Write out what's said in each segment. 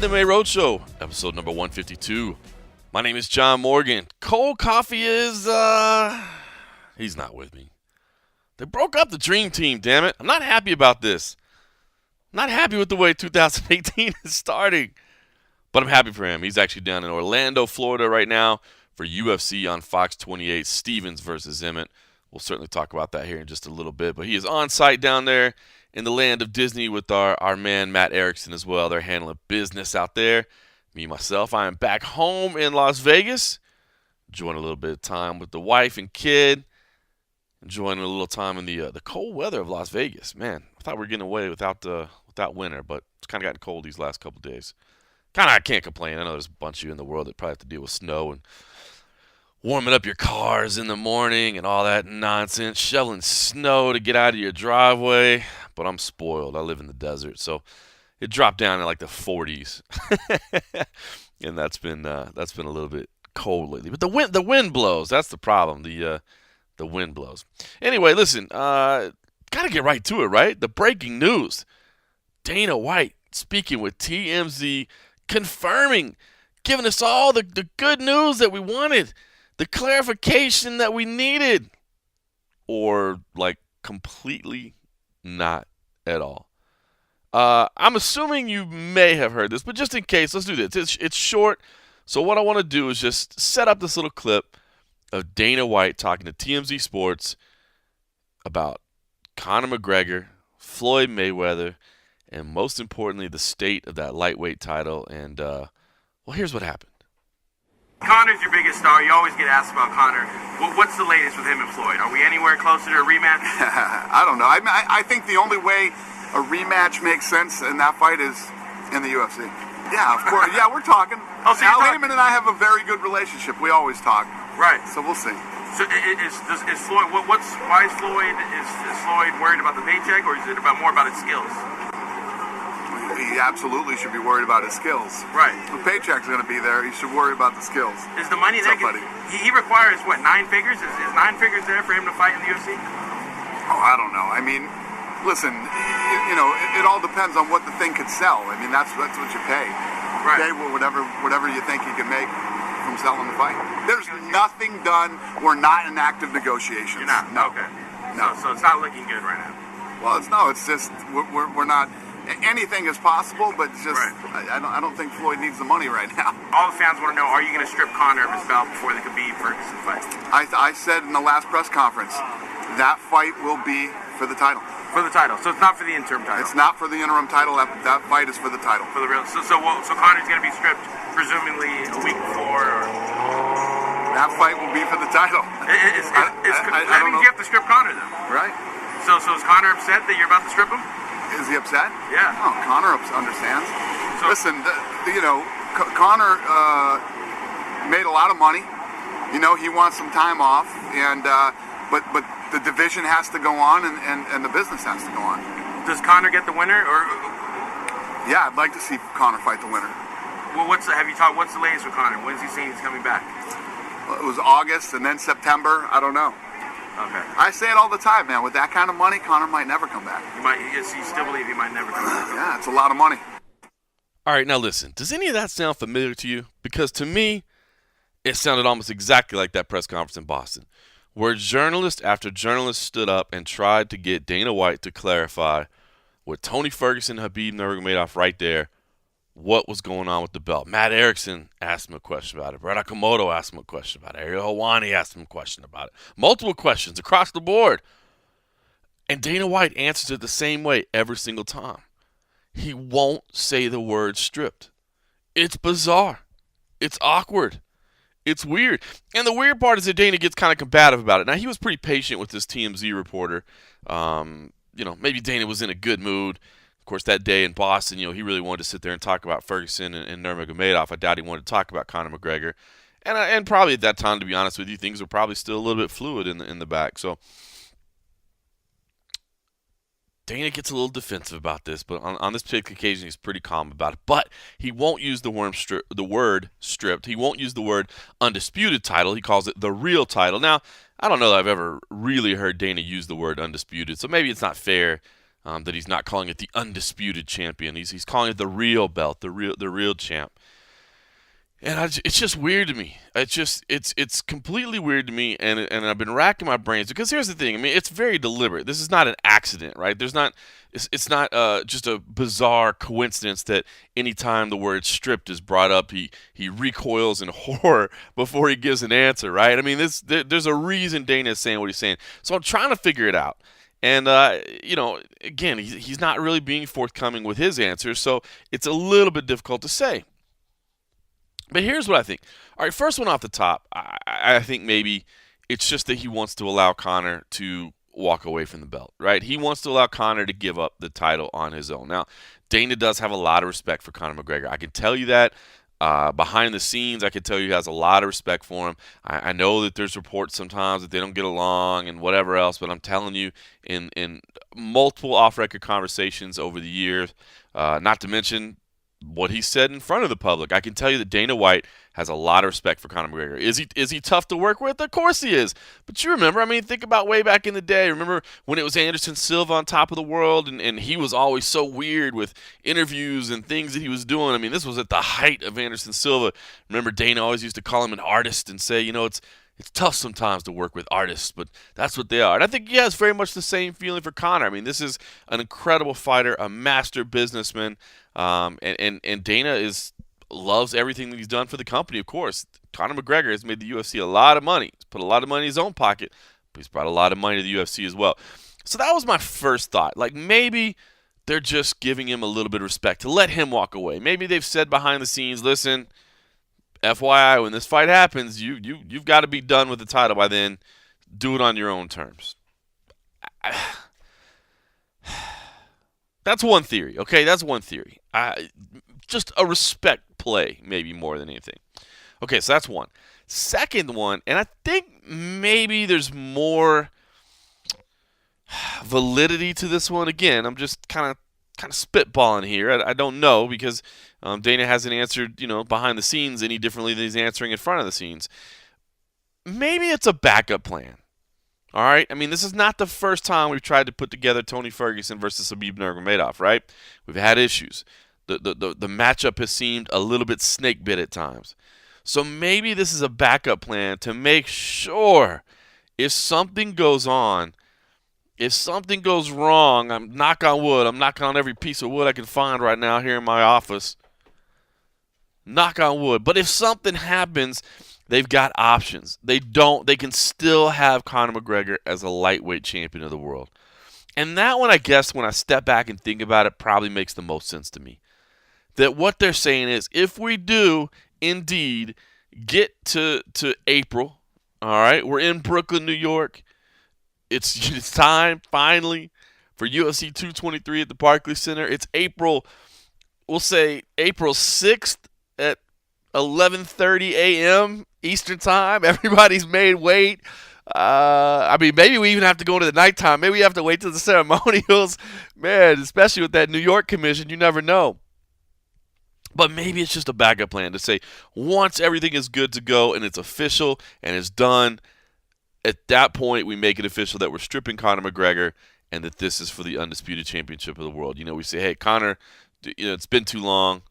MMA Roadshow, episode number 152. My name is John Morgan. Cole Coffey is, he's not with me. They broke up the dream team, damn it. I'm not happy about this. I'm not happy with the way 2018 is starting. But I'm happy for him. He's actually down in Orlando, Florida right now for UFC on Fox 28, Stevens versus Emmett. We'll certainly talk about that here in just a little bit. But he is on site down there in the land of Disney with our man Matt Erickson as well. They're handling business out there. Me, myself, I am back home in Las Vegas, enjoying a little bit of time with the wife and kid, enjoying a little time in the cold weather of Las Vegas. Man, I thought we were getting away without winter, but it's kind of gotten cold these last couple days. I can't complain. I know there's a bunch of you in the world that probably have to deal with snow and warming up your cars in the morning and all that nonsense, shoveling snow to get out of your driveway. But I'm spoiled. I live in the desert, so it dropped down to like the 40s, and that's been a little bit cold lately. But the wind blows. That's the problem. The wind blows. Anyway, listen. Gotta get right to it, right? The breaking news: Dana White speaking with TMZ, confirming, giving us all the good news that we wanted. The clarification that we needed, or like completely not at all. I'm assuming you may have heard this, but just in case, let's do this. It's short, so what I want to do is just set up this little clip of Dana White talking to TMZ Sports about Conor McGregor, Floyd Mayweather, and most importantly, the state of that lightweight title. And, well, here's what happened. Conor's your biggest star. You always get asked about Conor. What's the latest with him and Floyd? Are we anywhere closer to a rematch? I don't know. I think the only way a rematch makes sense in that fight is in the UFC. Yeah, of course. Yeah, we're talking. Oh, so Al Heyman and I have a very good relationship. We always talk. Right. So we'll see. So is Floyd? Why is Floyd? Is Floyd worried about the paycheck, or is it more about his skills? He absolutely should be worried about his skills. Right. The paycheck's going to be there. He should worry about the skills. Is the money there? He requires what, 9 figures? Is 9 figures there for him to fight in the UFC? Oh, I don't know. I mean, listen, it all depends on what the thing could sell. I mean, that's what you pay. Right. Pay whatever you think you can make from selling the fight. There's nothing done. We're not in active negotiations. You're not? No. Okay. No. So it's not looking good right now. Well, it's just we're not. Anything is possible, but it's just right. I don't think Floyd needs the money right now. All the fans want to know: are you going to strip Conor of his belt before the Khabib-Ferguson fight? I said in the last press conference that fight will be for the title. For the title, so it's not for the interim title. It's not for the interim title. That fight is for the title. For the real. So Conor's going to be stripped presumably a week before. Or... That fight will be for the title. I mean, you have to strip Conor though. Right. So is Conor upset that you're about to strip him? Is he upset? Yeah. Oh, Conor understands. So, listen, Conor made a lot of money. He wants some time off, and but the division has to go on, and the business has to go on. Does Conor get the winner, or? Yeah, I'd like to see Conor fight the winner. Well, what's the latest with Conor? When's he saying he's coming back? Well, it was August and then September. I don't know. Okay. I say it all the time, man. With that kind of money, Conor might never come back. You still believe he might never come back? Yeah, it's a lot of money. All right, now listen. Does any of that sound familiar to you? Because to me, it sounded almost exactly like that press conference in Boston, where journalist after journalist stood up and tried to get Dana White to clarify with Tony Ferguson, Khabib Nurmagomedov right there, what was going on with the belt. Matt Erickson asked him a question about it. Brett Okamoto asked him a question about it. Ariel Helwani asked him a question about it. Multiple questions across the board. And Dana White answers it the same way every single time. He won't say the word stripped. It's bizarre. It's awkward. It's weird. And the weird part is that Dana gets kind of combative about it. Now, he was pretty patient with this TMZ reporter. Maybe Dana was in a good mood. Of course, that day in Boston, he really wanted to sit there and talk about Ferguson and Nurmagomedov. I doubt he wanted to talk about Conor McGregor. And probably at that time, to be honest with you, things were probably still a little bit fluid in the back. So Dana gets a little defensive about this, but on this particular occasion, he's pretty calm about it. But he won't use the word stripped. He won't use the word undisputed title. He calls it the real title. Now, I don't know that I've ever really heard Dana use the word undisputed, so maybe it's not fair that he's not calling it the undisputed champion. He's calling it the real belt, the real champ. And it's just weird to me. It's completely weird to me, and I've been racking my brains because here's the thing. I mean, it's very deliberate. This is not an accident, right? It's not just a bizarre coincidence that anytime the word stripped is brought up, he recoils in horror before he gives an answer, right? I mean, there's a reason Dana is saying what he's saying. So I'm trying to figure it out. And, again, he's not really being forthcoming with his answers, so it's a little bit difficult to say. But here's what I think. All right, first one off the top, I think maybe it's just that he wants to allow Conor to walk away from the belt, right? He wants to allow Conor to give up the title on his own. Now, Dana does have a lot of respect for Conor McGregor. I can tell you that. Behind the scenes, I can tell you he has a lot of respect for him. I know that there's reports sometimes that they don't get along and whatever else, but I'm telling you, in multiple off-record conversations over the years, not to mention what he said in front of the public, I can tell you that Dana White has a lot of respect for Conor McGregor. Is he tough to work with? Of course he is. But you remember, I mean, think about way back in the day. Remember when it was Anderson Silva on top of the world, and he was always so weird with interviews and things that he was doing. I mean, this was at the height of Anderson Silva. Remember, Dana always used to call him an artist and say, it's tough sometimes to work with artists, but that's what they are. And I think he has very much the same feeling for Conor. I mean, this is an incredible fighter, a master businessman, and Dana loves everything that he's done for the company, of course. Conor McGregor has made the UFC a lot of money. He's put a lot of money in his own pocket, but he's brought a lot of money to the UFC as well. So that was my first thought. Like, maybe they're just giving him a little bit of respect to let him walk away. Maybe they've said behind the scenes, listen, FYI, when this fight happens, you've got to be done with the title by then. Do it on your own terms. That's one theory, okay? That's one theory. Just a respect play, maybe more than anything. Okay, so that's one. Second one, and I think maybe there's more validity to this one. Again, I'm just kind of spitballing here. I don't know because Dana hasn't answered, behind the scenes any differently than he's answering in front of the scenes. Maybe it's a backup plan. All right? I mean, this is not the first time we've tried to put together Tony Ferguson versus Khabib Nurmagomedov, right? We've had issues. The matchup has seemed a little bit snake bit at times. So maybe this is a backup plan to make sure if something goes on, if something goes wrong, I'm knocking on every piece of wood I can find right now here in my office. Knock on wood. But if something happens, they've got options. They can still have Conor McGregor as a lightweight champion of the world. And that one, I guess, when I step back and think about it, probably makes the most sense to me. That what they're saying is, if we do indeed get to April, all right, we're in Brooklyn, New York. It's time, finally, for UFC 223 at the Barclays Center. It's April, we'll say April 6th at 11:30 a.m. Eastern Time. Everybody's made wait. Maybe we even have to go into the nighttime. Maybe we have to wait till the ceremonials. Man, especially with that New York commission, you never know. But maybe it's just a backup plan to say once everything is good to go and it's official and it's done, at that point we make it official that we're stripping Conor McGregor and that this is for the undisputed championship of the world. We say, hey, Conor, it's been too long.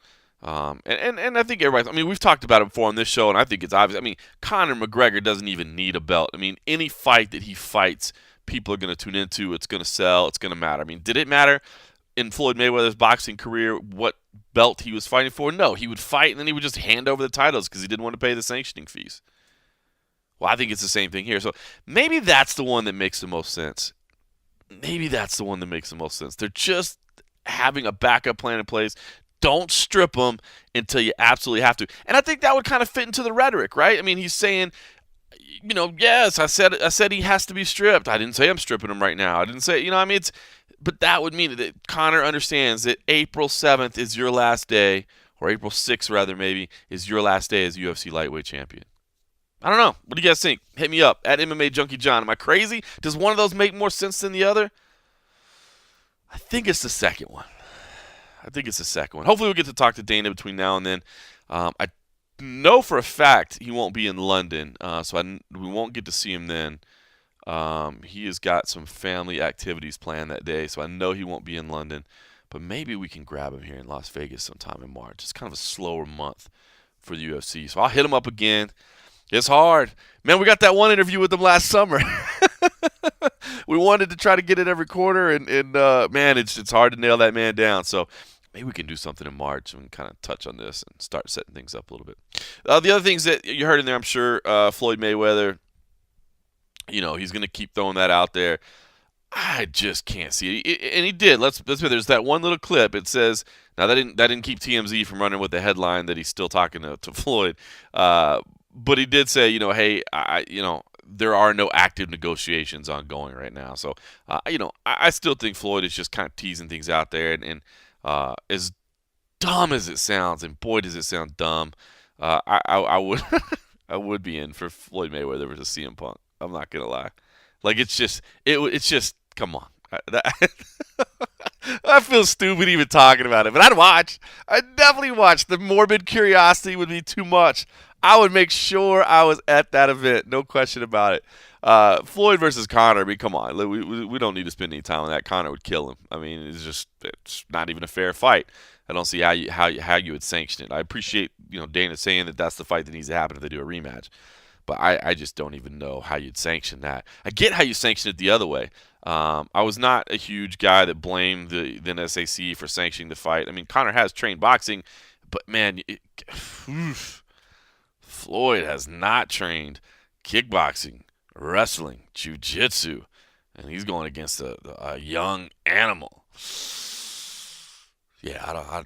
And I think we've talked about it before on this show, and I think it's obvious. Conor McGregor doesn't even need a belt. Any fight that he fights, people are going to tune into. It's going to sell. It's going to matter. Did it matter in Floyd Mayweather's boxing career what belt he was fighting for? No, he would fight, and then he would just hand over the titles because he didn't want to pay the sanctioning fees. Well, I think it's the same thing here. So maybe that's the one that makes the most sense. They're just having a backup plan in place. Don't strip him until you absolutely have to. And I think that would kind of fit into the rhetoric, right? He's saying, yes, I said he has to be stripped. I didn't say I'm stripping him right now. I didn't say, but that would mean that Conor understands that April 7th is your last day, or April 6th rather maybe, is your last day as UFC lightweight champion. I don't know. What do you guys think? Hit me up at MMA Junkie John. Am I crazy? Does one of those make more sense than the other? I think it's the second one. Hopefully we'll get to talk to Dana between now and then. I know for a fact he won't be in London, so we won't get to see him then. He has got some family activities planned that day, so I know he won't be in London. But maybe we can grab him here in Las Vegas sometime in March. It's kind of a slower month for the UFC, so I'll hit him up again. It's hard. Man, we got that one interview with him last summer. We wanted to try to get it every quarter, and man, it's hard to nail that man down. So maybe we can do something in March and kind of touch on this and start setting things up a little bit. The other things that you heard in there, I'm sure, Floyd Mayweather, he's going to keep throwing that out there. I just can't see it. And he did. Let's be. There's that one little clip. It says, now that didn't keep TMZ from running with the headline that he's still talking to Floyd. But he did say, hey, there are no active negotiations ongoing right now. So, I still think Floyd is just kind of teasing things out there. And as dumb as it sounds, and boy, does it sound dumb, I would I would be in for Floyd Mayweather versus CM Punk. I'm not gonna lie. Like it's just come on. I feel stupid even talking about it, but I'd watch. I'd definitely watch. The morbid curiosity would be too much. I would make sure I was at that event, no question about it. Floyd versus Conor. I mean, come on, we don't need to spend any time on that. Conor would kill him. I mean, it's not even a fair fight. I don't see how you would sanction it. I appreciate Dana saying that that's the fight that needs to happen if they do a rematch. But I just don't even know how you'd sanction that. I get how you sanction it the other way. I was not a huge guy that blamed the SAC for sanctioning the fight. I mean, Conor has trained boxing, but man, Floyd has not trained kickboxing, wrestling, jiu-jitsu, and he's going against a young animal. Yeah, I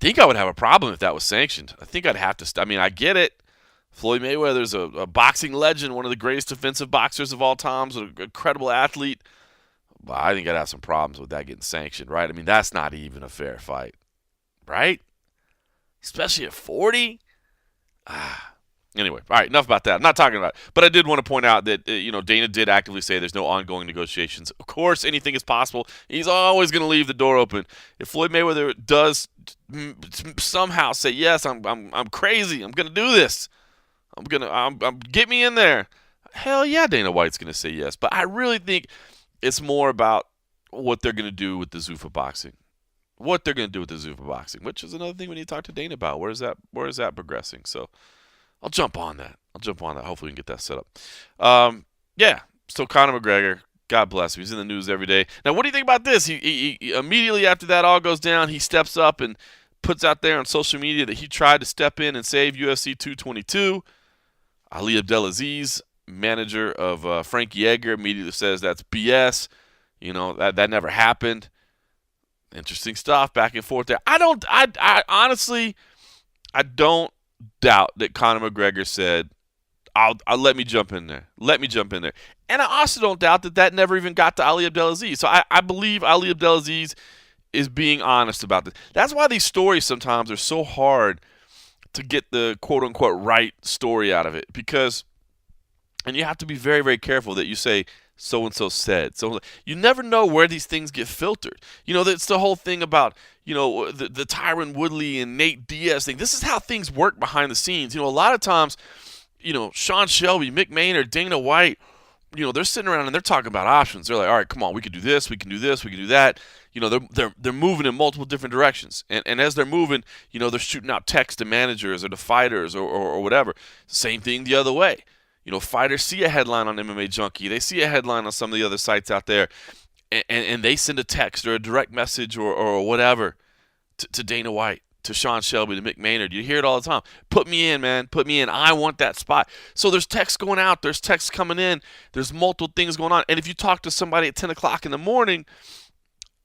think I would have a problem if that was sanctioned. I think I'd have to. I get it. Floyd Mayweather's a boxing legend, one of the greatest defensive boxers of all time, an incredible athlete. But I think I'd have some problems with that getting sanctioned, right? I mean, that's not even a fair fight, right? Especially at 40. Anyway, all right, enough about that. I'm not talking about it. But I did want to point out that, Dana did actively say there's no ongoing negotiations. Of course, anything is possible. He's always going to leave the door open. If Floyd Mayweather does somehow say, yes, I'm crazy, I'm going to do this, get me in there. Hell yeah, Dana White's going to say yes. But I really think it's more about what they're going to do with the Zuffa boxing. What they're going to do with the Zuffa boxing, which is another thing we need to talk to Dana about. Where is that progressing? So I'll jump on that. Hopefully we can get that set up. Yeah, so Conor McGregor, God bless him. He's in the news every day. Now, what do you think about this? He immediately after that all goes down, he steps up and puts out there on social media that he tried to step in and save UFC 222. Ali Abdelaziz, manager of Frankie Edgar, immediately says that's BS. That never happened. Interesting stuff back and forth there. I honestly don't doubt that Conor McGregor said, I'll let me jump in there. Let me jump in there. And I also don't doubt that never even got to Ali Abdelaziz. So I believe Ali Abdelaziz is being honest about this. That's why these stories sometimes are so hard to get the quote-unquote right story out of it. And you have to be very, very careful that you say, so-and-so said. So you never know where these things get filtered. That's the whole thing about, the Tyron Woodley and Nate Diaz thing. This is how things work behind the scenes. A lot of times, Sean Shelby, Mick Maynard, Dana White, they're sitting around and they're talking about options. They're like, all right, come on, we could do this, we can do this, we can do that. They're moving in multiple different directions. And as they're moving, they're shooting out texts to managers or to fighters or whatever. Same thing the other way. Fighters see a headline on MMA Junkie. They see a headline on some of the other sites out there, and they send a text or a direct message or whatever to Dana White, to Sean Shelby, to Mick Maynard. You hear it all the time. Put me in, man. Put me in. I want that spot. So there's texts going out. There's texts coming in. There's multiple things going on. And if you talk to somebody at 10 o'clock in the morning,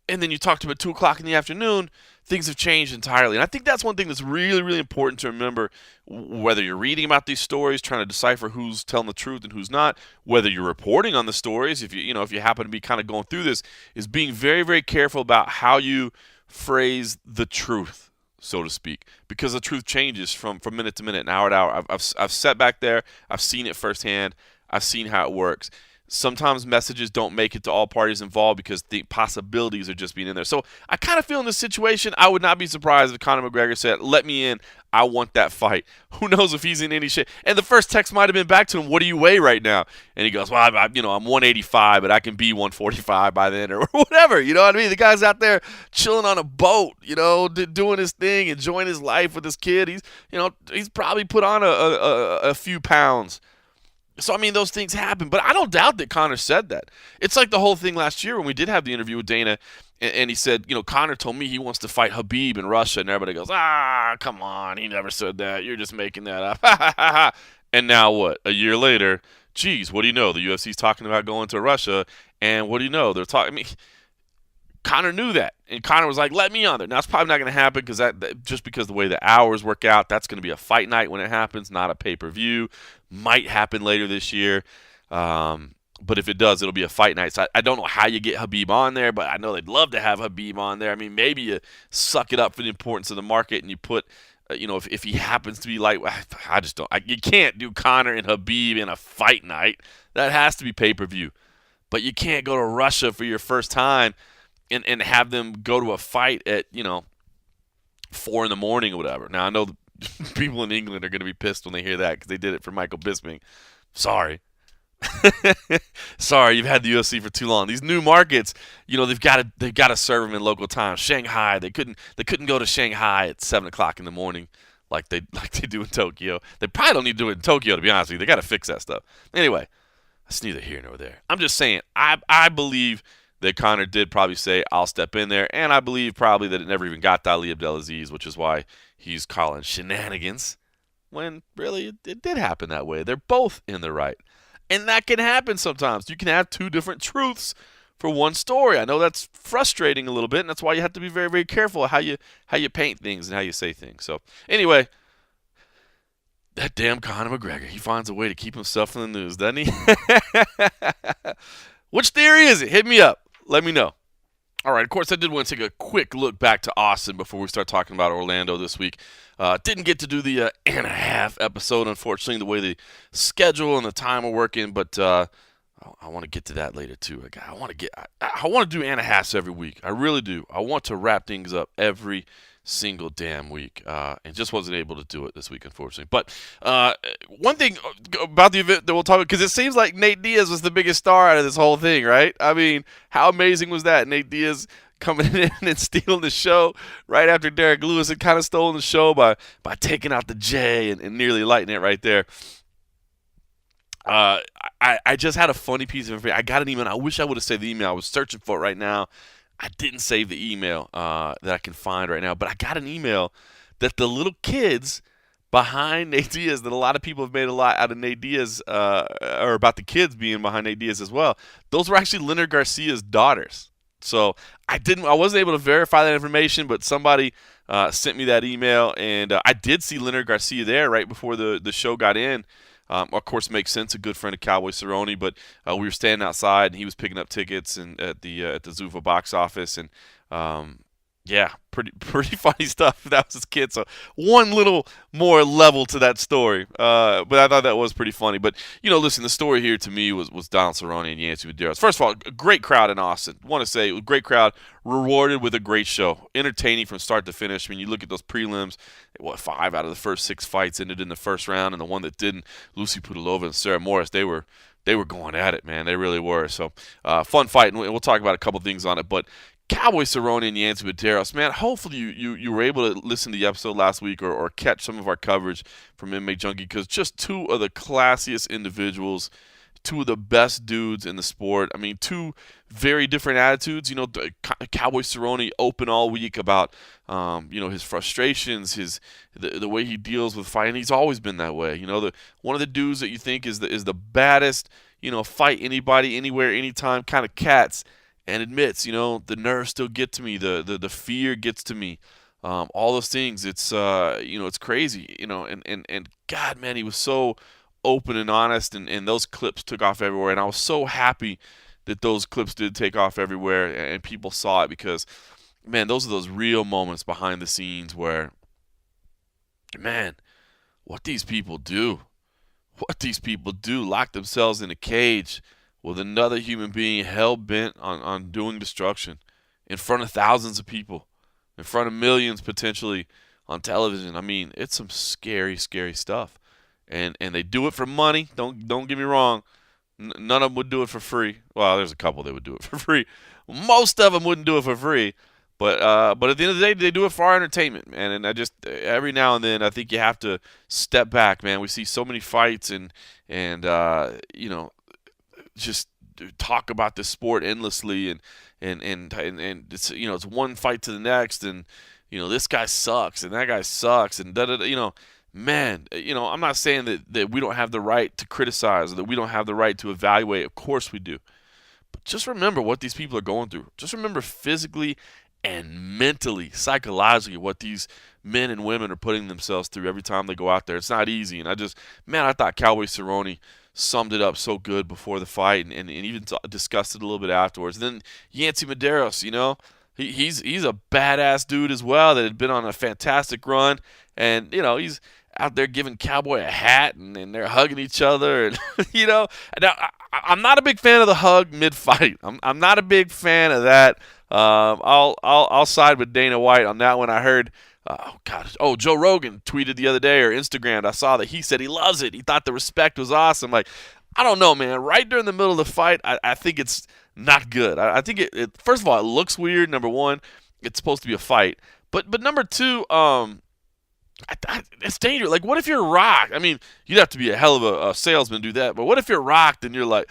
and then you talk to them at 2 o'clock in the afternoon, things have changed entirely. And I think that's one thing that's really, really important to remember, whether you're reading about these stories, trying to decipher who's telling the truth and who's not, whether you're reporting on the stories, if you happen to be kind of going through this, is being very, very careful about how you phrase the truth, so to speak, because the truth changes from minute to minute and hour to hour. I've sat back there. I've seen it firsthand. I've seen how it works. sometimes messages don't make it to all parties involved because the possibilities are just being in there. So I kind of feel in this situation, I would not be surprised if Conor McGregor said, let me in. I want that fight. Who knows if he's in any shape? And the first text might have been back to him, what do you weigh right now? And he goes, well, I'm 185, but I can be 145 by then or whatever. You know what I mean? The guy's out there chilling on a boat, doing his thing, enjoying his life with his kid. He's probably put on a few pounds. So, I mean, those things happen. But I don't doubt that Conor said that. It's like the whole thing last year when we did have the interview with Dana, and he said, Conor told me he wants to fight Khabib in Russia. And everybody goes, come on. He never said that. You're just making that up. And now what? A year later, geez, what do you know? The UFC's talking about going to Russia. And what do you know? They're talking. I mean, Conor knew that, and Conor was like, let me on there. Now, it's probably not going to happen because just because the way the hours work out, that's going to be a fight night when it happens, not a pay-per-view. Might happen later this year, but if it does, it'll be a fight night. So I don't know how you get Khabib on there, but I know they'd love to have Khabib on there. I mean, maybe you suck it up for the importance of the market and you put, if he happens to be like, I just don't. You can't do Conor and Khabib in a fight night. That has to be pay-per-view. But you can't go to Russia for your first time and have them go to a fight at 4 a.m. or whatever. Now I know the people in England are going to be pissed when they hear that because they did it for Michael Bisping. Sorry, sorry, you've had the UFC for too long. These new markets, they've got to serve them in local time. Shanghai, they couldn't go to Shanghai at 7 o'clock in the morning like they do in Tokyo. They probably don't need to do it in Tokyo, to be honest with you. They got to fix that stuff. Anyway, that's neither here nor there. I'm just saying, I believe that Conor did probably say, I'll step in there, and I believe probably that it never even got to Ali Abdelaziz, which is why he's calling shenanigans, when really it did happen that way. They're both in the right. And that can happen sometimes. You can have two different truths for one story. I know that's frustrating a little bit, and that's why you have to be very, very careful how you paint things and how you say things. So anyway, that damn Conor McGregor, he finds a way to keep himself in the news, doesn't he? Which theory is it? Hit me up. Let me know. All right, of course, I did want to take a quick look back to Austin before we start talking about Orlando this week. Didn't get to do the and a half episode, unfortunately, the way the schedule and the time are working, but I want to get to that later, too. I want to do and a halves every week. I really do. I want to wrap things up every single damn week, and just wasn't able to do it this week, unfortunately. But one thing about the event that we'll talk about, because it seems like Nate Diaz was the biggest star out of this whole thing, right? I mean, how amazing was that? Nate Diaz coming in and stealing the show right after Derrick Lewis had kind of stolen the show by taking out the J and nearly lighting it right there. I just had a funny piece of information. I got an email. I wish I would have saved the email. I was searching for it right now. I didn't save the email that I can find right now, but I got an email that the little kids behind Nate Diaz, that a lot of people have made a lot out of Nate Diaz, or about the kids being behind Nate Diaz as well. Those were actually Leonard Garcia's daughters. So I wasn't able to verify that information, but somebody sent me that email, and I did see Leonard Garcia there right before the show got in. Of course, makes sense. A good friend of Cowboy Cerrone, but we were standing outside and he was picking up tickets and at the Zuffa box office, and yeah, pretty funny stuff. That was his kid. So one little more level to that story, but I thought that was pretty funny. But listen, the story here to me was Donald Cerrone and Yancy Medeiros. First of all, a great crowd in Austin. Want to say, a great crowd, rewarded with a great show, entertaining from start to finish. I mean, you look at those prelims. 5 out of the first 6 fights ended in the first round, and the one that didn't, Lucy Pudilova and Sarah Morris, they were going at it, man. They really were. So fun fight, and we'll talk about a couple things on it, but. Cowboy Cerrone and Yancy Medeiros, man, hopefully you were able to listen to the episode last week or catch some of our coverage from MMA Junkie, because just two of the classiest individuals, two of the best dudes in the sport. I mean, two very different attitudes. Cowboy Cerrone open all week about his frustrations, the way he deals with fighting. He's always been that way. One of the dudes that you think is the baddest, fight anybody, anywhere, anytime kind of cats. And admits, the nerves still get to me, the fear gets to me, all those things. It's it's crazy, and God, man, he was so open and honest, and those clips took off everywhere, and I was so happy that those clips did take off everywhere, and people saw it, because, man, those are those real moments behind the scenes where, man, what these people do, lock themselves in a cage with another human being hell-bent on doing destruction in front of thousands of people, in front of millions potentially on television. I mean, it's some scary, scary stuff. And they do it for money. Don't get me wrong. None of them would do it for free. Well, there's a couple that would do it for free. Most of them wouldn't do it for free. But at the end of the day, they do it for our entertainment, man. And I just every now and then, I think you have to step back, man. We see so many fights and just talk about this sport endlessly, and it's it's one fight to the next, and this guy sucks and that guy sucks and man, I'm not saying that we don't have the right to criticize or that we don't have the right to evaluate. Of course we do. But just remember what these people are going through. Just remember physically and mentally, psychologically, what these men and women are putting themselves through every time they go out there. It's not easy. And I thought Cowboy Cerrone summed it up so good before the fight and even discussed it a little bit afterwards. And then Yancy Medeiros, he's a badass dude as well that had been on a fantastic run. And, he's out there giving Cowboy a hat and they're hugging each other. And, now, I'm not a big fan of the hug mid-fight. I'm not a big fan of that. I'll side with Dana White on that one. I heard, Joe Rogan tweeted the other day or Instagrammed. I saw that he said he loves it. He thought the respect was awesome. Like, I don't know, man. Right during the middle of the fight, I think it's not good. I think it first of all, it looks weird. Number one, it's supposed to be a fight. But number two, it's dangerous. Like, what if you're rocked? I mean, you'd have to be a hell of a salesman to do that. But what if you're rocked and you're like,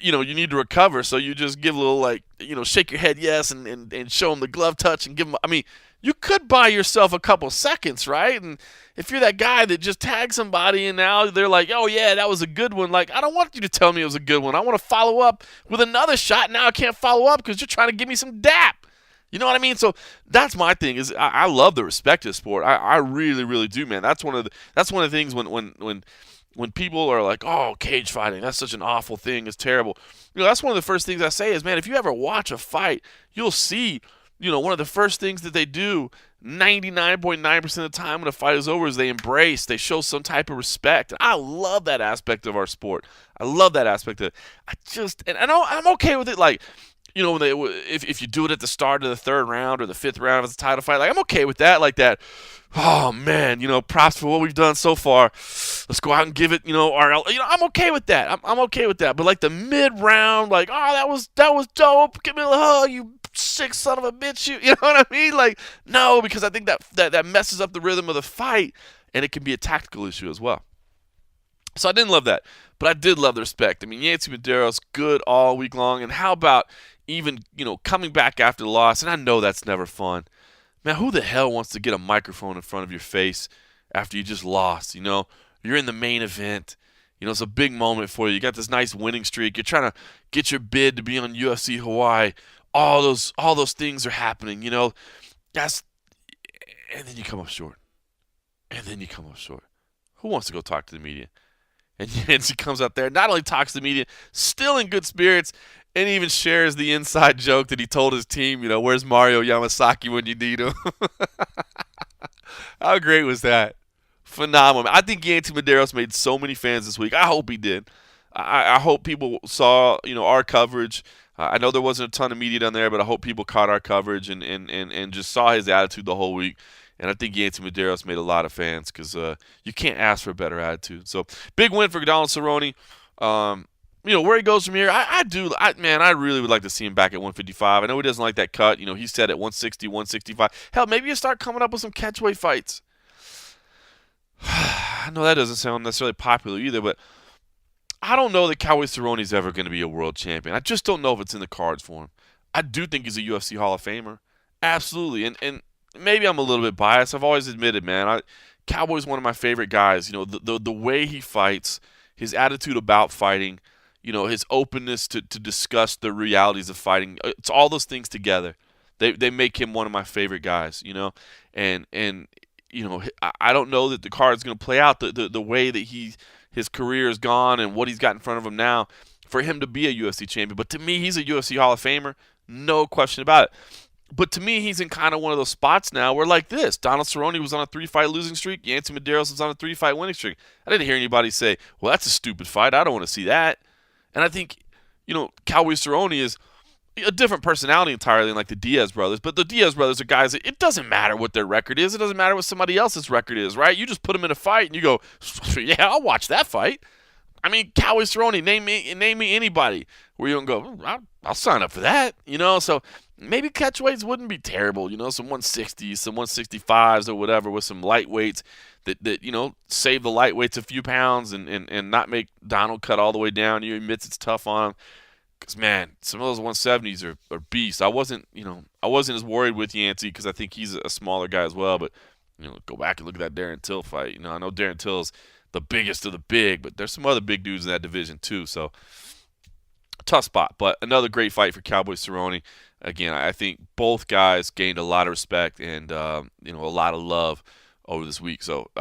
you need to recover, so you just give a little, shake your head yes and show them the glove touch and give them. I mean, you could buy yourself a couple seconds, right? And if you're that guy that just tagged somebody and now they're like, oh, yeah, that was a good one. Like, I don't want you to tell me it was a good one. I want to follow up with another shot. Now I can't follow up because you're trying to give me some dap. You know what I mean? So that's my thing. Is I love the respect of the sport. I really, really do, man. That's one of the things when people are like, oh, cage fighting, that's such an awful thing. It's terrible. That's one of the first things I say is, man, if you ever watch a fight, you'll see, one of the first things that they do 99.9% of the time when a fight is over is they embrace, they show some type of respect. And I love that aspect of our sport. I love that aspect of it. I'm okay with it. Like, if you do it at the start of the third round or the fifth round of the title fight, like, I'm okay with that. Like that, oh man, props for what we've done so far. Let's go out and give it, I'm okay with that. I'm okay with that. But like the mid round, like, oh, that was dope. Give me a hug, you sick son of a bitch. You know what I mean? Like, no, because I think that messes up the rhythm of the fight, and it can be a tactical issue as well. So I didn't love that, but I did love the respect. I mean, Yancy Medeiros, good all week long. And how about even, coming back after the loss? And I know that's never fun. Man, who the hell wants to get a microphone in front of your face after you just lost? You're in the main event. It's a big moment for you. You got this nice winning streak. You're trying to get your bid to be on UFC Hawaii. All those things are happening, and then you come up short. Who wants to go talk to the media? And Yancy comes up there, not only talks to the media, still in good spirits, and even shares the inside joke that he told his team, where's Mario Yamasaki when you need him? How great was that? Phenomenal. I think Yancy Medeiros made so many fans this week. I hope he did. I hope people saw, our coverage. I know there wasn't a ton of media down there, but I hope people caught our coverage and just saw his attitude the whole week. And I think Yancy Medeiros made a lot of fans because you can't ask for a better attitude. So, big win for Donald Cerrone. Where he goes from here, I really would like to see him back at 155. I know he doesn't like that cut. He said at 160, 165. Hell, maybe you start coming up with some catchweight fights. I know that doesn't sound necessarily popular either, but I don't know that Cowboy Cerrone is ever going to be a world champion. I just don't know if it's in the cards for him. I do think he's a UFC Hall of Famer. Absolutely. And maybe I'm a little bit biased. I've always admitted, man, Cowboy's one of my favorite guys. The way he fights, his attitude about fighting, his openness to discuss the realities of fighting. It's all those things together. They make him one of my favorite guys, And I don't know that the card's going to play out the way that his career has gone and what he's got in front of him now for him to be a UFC champion. But to me, he's a UFC Hall of Famer. No question about it. But to me, he's in kind of one of those spots now where, like this, Donald Cerrone was on a 3-fight losing streak. Yancy Medeiros was on a 3-fight winning streak. I didn't hear anybody say, well, that's a stupid fight. I don't want to see that. And I think, Cowboy Cerrone is a different personality entirely than like the Diaz brothers. But the Diaz brothers are guys that it doesn't matter what their record is. It doesn't matter what somebody else's record is, right? You just put them in a fight and you go, yeah, I'll watch that fight. I mean, Cowboy Cerrone, name me anybody where you don't go, I'll sign up for that, So maybe catchweights wouldn't be terrible, some 160s, some 165s or whatever with some lightweights that save the lightweights a few pounds and not make Donald cut all the way down. He admits it's tough on him. Because, man, some of those 170s are beasts. I wasn't as worried with Yancey because I think he's a smaller guy as well. But, go back and look at that Darren Till fight. I know Darren Till's the biggest of the big, but there's some other big dudes in that division too. So, tough spot. But another great fight for Cowboy Cerrone. Again, I think both guys gained a lot of respect and, a lot of love over this week. So,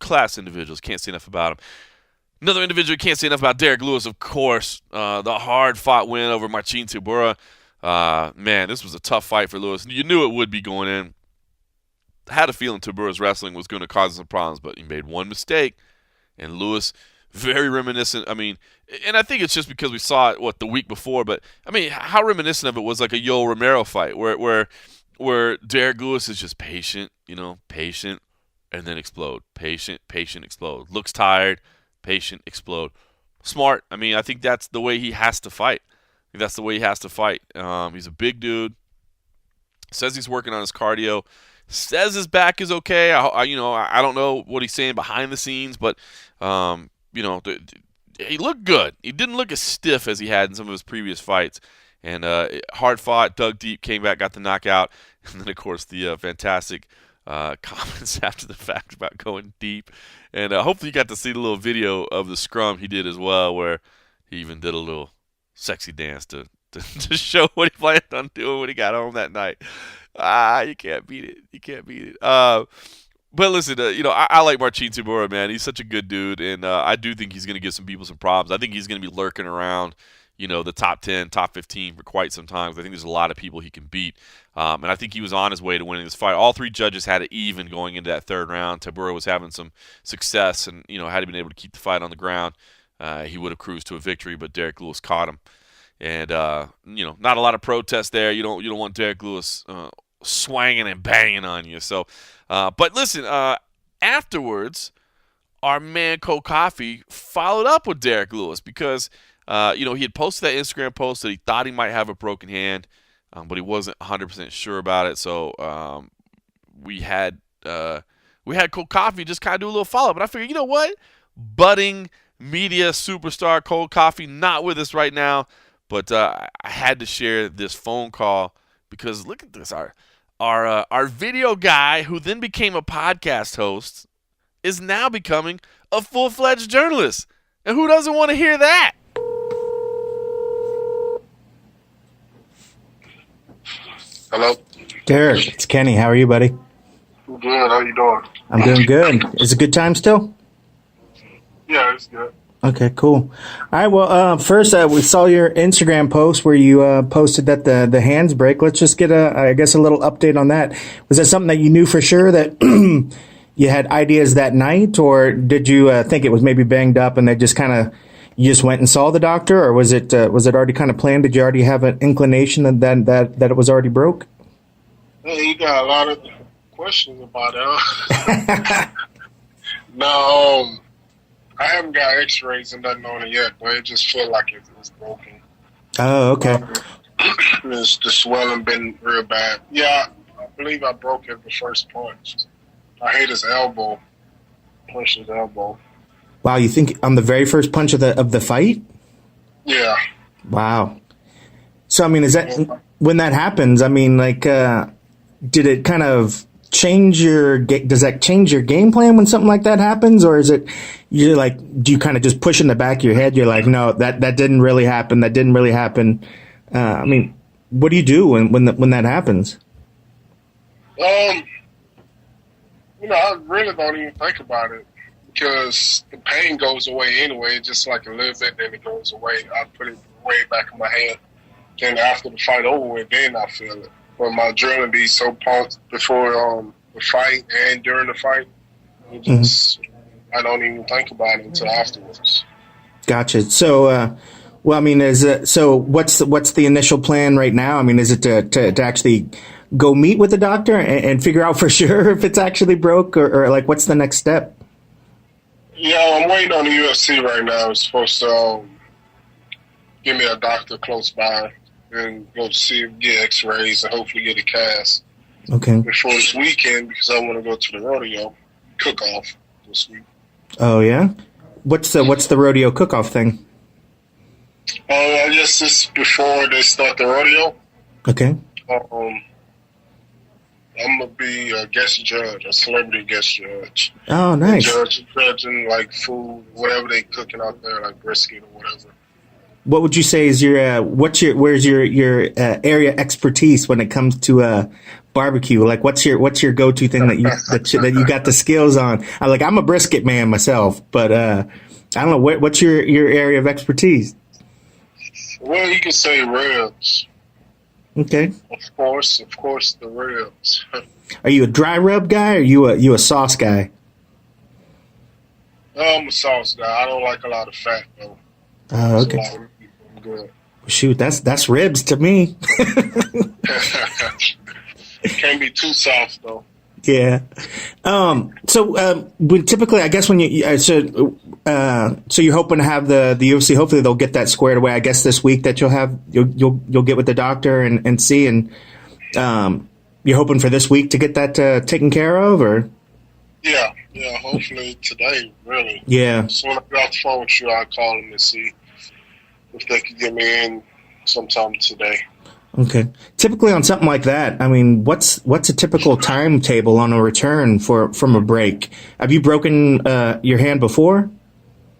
class individuals. Can't say enough about them. Another individual you can't say enough about, Derrick Lewis, of course. The hard-fought win over Marcin Tybura. Man, this was a tough fight for Lewis. You knew it would be going in. I had a feeling Tybura's wrestling was going to cause some problems, but he made one mistake. And Lewis, very reminiscent. I mean, and I think it's just because we saw it, the week before. But, I mean, how reminiscent of it was like a Yoel Romero fight where Derrick Lewis is just patient, patient, and then explode. Patient, explode. Looks tired. Patient, explode. Smart. I mean, I think that's the way he has to fight. He's a big dude. Says he's working on his cardio. Says his back is okay. I don't know what he's saying behind the scenes, but he looked good. He didn't look as stiff as he had in some of his previous fights. And hard fought, dug deep, came back, got the knockout, and then of course the fantastic comments after the fact about going deep. And hopefully you got to see the little video of the scrum he did as well, where he even did a little sexy dance to show what he planned on doing when he got home that night. You can't beat it. But listen, I like Marcin Tybura, man. He's such a good dude, and I do think he's going to give some people some problems. I think he's going to be lurking around, the top 10, top 15 for quite some time. I think there's a lot of people he can beat. And I think he was on his way to winning this fight. All three judges had it even going into that third round. Tybura was having some success, and had he been able to keep the fight on the ground, he would have cruised to a victory. But Derrick Lewis caught him, and not a lot of protest there. You don't want Derrick Lewis swanging and banging on you. So, but listen, afterwards, our man Cole Coffey followed up with Derrick Lewis because he had posted that Instagram post that he thought he might have a broken hand. But he wasn't 100% sure about it, so we had Cole Coffey just kind of do a little follow-up. But I figured, you know what? Budding media superstar Cole Coffey, not with us right now, but I had to share this phone call because look at this. Our video guy, who then became a podcast host, is now becoming a full-fledged journalist. And who doesn't want to hear that? Hello? Derrick, it's Kenny. How are you, buddy? Good. How you doing? I'm doing good. Is it a good time still? Yeah, it's good. Okay, cool. All right, well, first, we saw your Instagram post where you posted that the hands break. Let's just get a little update on that. Was that something that you knew for sure that you had ideas that night, or did you think it was maybe banged up and they just you just went and saw the doctor, or was it already kind of planned? Did you already have an inclination that it was already broke? Hey, you got a lot of questions about it. No, I haven't got X-rays and nothing on it yet, but it just feel like it's broken. Oh, okay. The swelling been real bad. Yeah, I believe I broke it the first punch. I hit his elbow, punched his elbow. Wow, you think on the very first punch of the fight? Yeah. Wow. So I mean, when that happens? I mean, did it kind of change does that change your game plan when something like that happens, or is it do you kind of just push in the back of your head? You're like, no, that didn't really happen. That didn't really happen. I mean, what do you do when that happens? I really don't even think about it. Because the pain goes away anyway, just like a little bit, then it goes away. I put it way back in my hand. Then after the fight over with, then I feel it. But my adrenaline be so pumped before the fight and during the fight, I don't even think about it until afterwards. Gotcha. So Well, I mean, so what's the initial plan right now? I mean, is it to actually go meet with the doctor and figure out for sure if it's actually broke, or like what's the next step? Yeah, I'm waiting on the UFC right now. It's supposed to give me a doctor close by and go see, get X-rays, and hopefully get a cast. Okay. Before this weekend, because I want to go to the rodeo cook-off this week. Oh yeah, what's the rodeo cook-off thing? I guess it's before they start the rodeo. Okay. I'm gonna be a guest judge, a celebrity guest judge. Oh, nice. Judging like food, whatever they cooking out there, like brisket or whatever. What would you say is where's your area expertise when it comes to barbecue? Like, what's your go-to thing that you got the skills on? I'm a brisket man myself, but I don't know what's your area of expertise. Well, you can say ribs. Okay. Of course, the ribs. Are you a dry rub guy, or you a sauce guy? I'm a sauce guy. I don't like a lot of fat though. Oh, okay. I'm good. Shoot, that's ribs to me. Can't be too soft though. Yeah. So typically, I guess when so you're hoping to have the UFC. Hopefully, they'll get that squared away. I guess this week that you'll get with the doctor and see, and you're hoping for this week to get that taken care of, or? Yeah. Hopefully today, really. Yeah. As soon as I get off the phone with you, I'll call them and see if they can get me in sometime today. Okay. Typically on something like that, I mean, what's a typical timetable on a return from a break? Have you broken your hand before?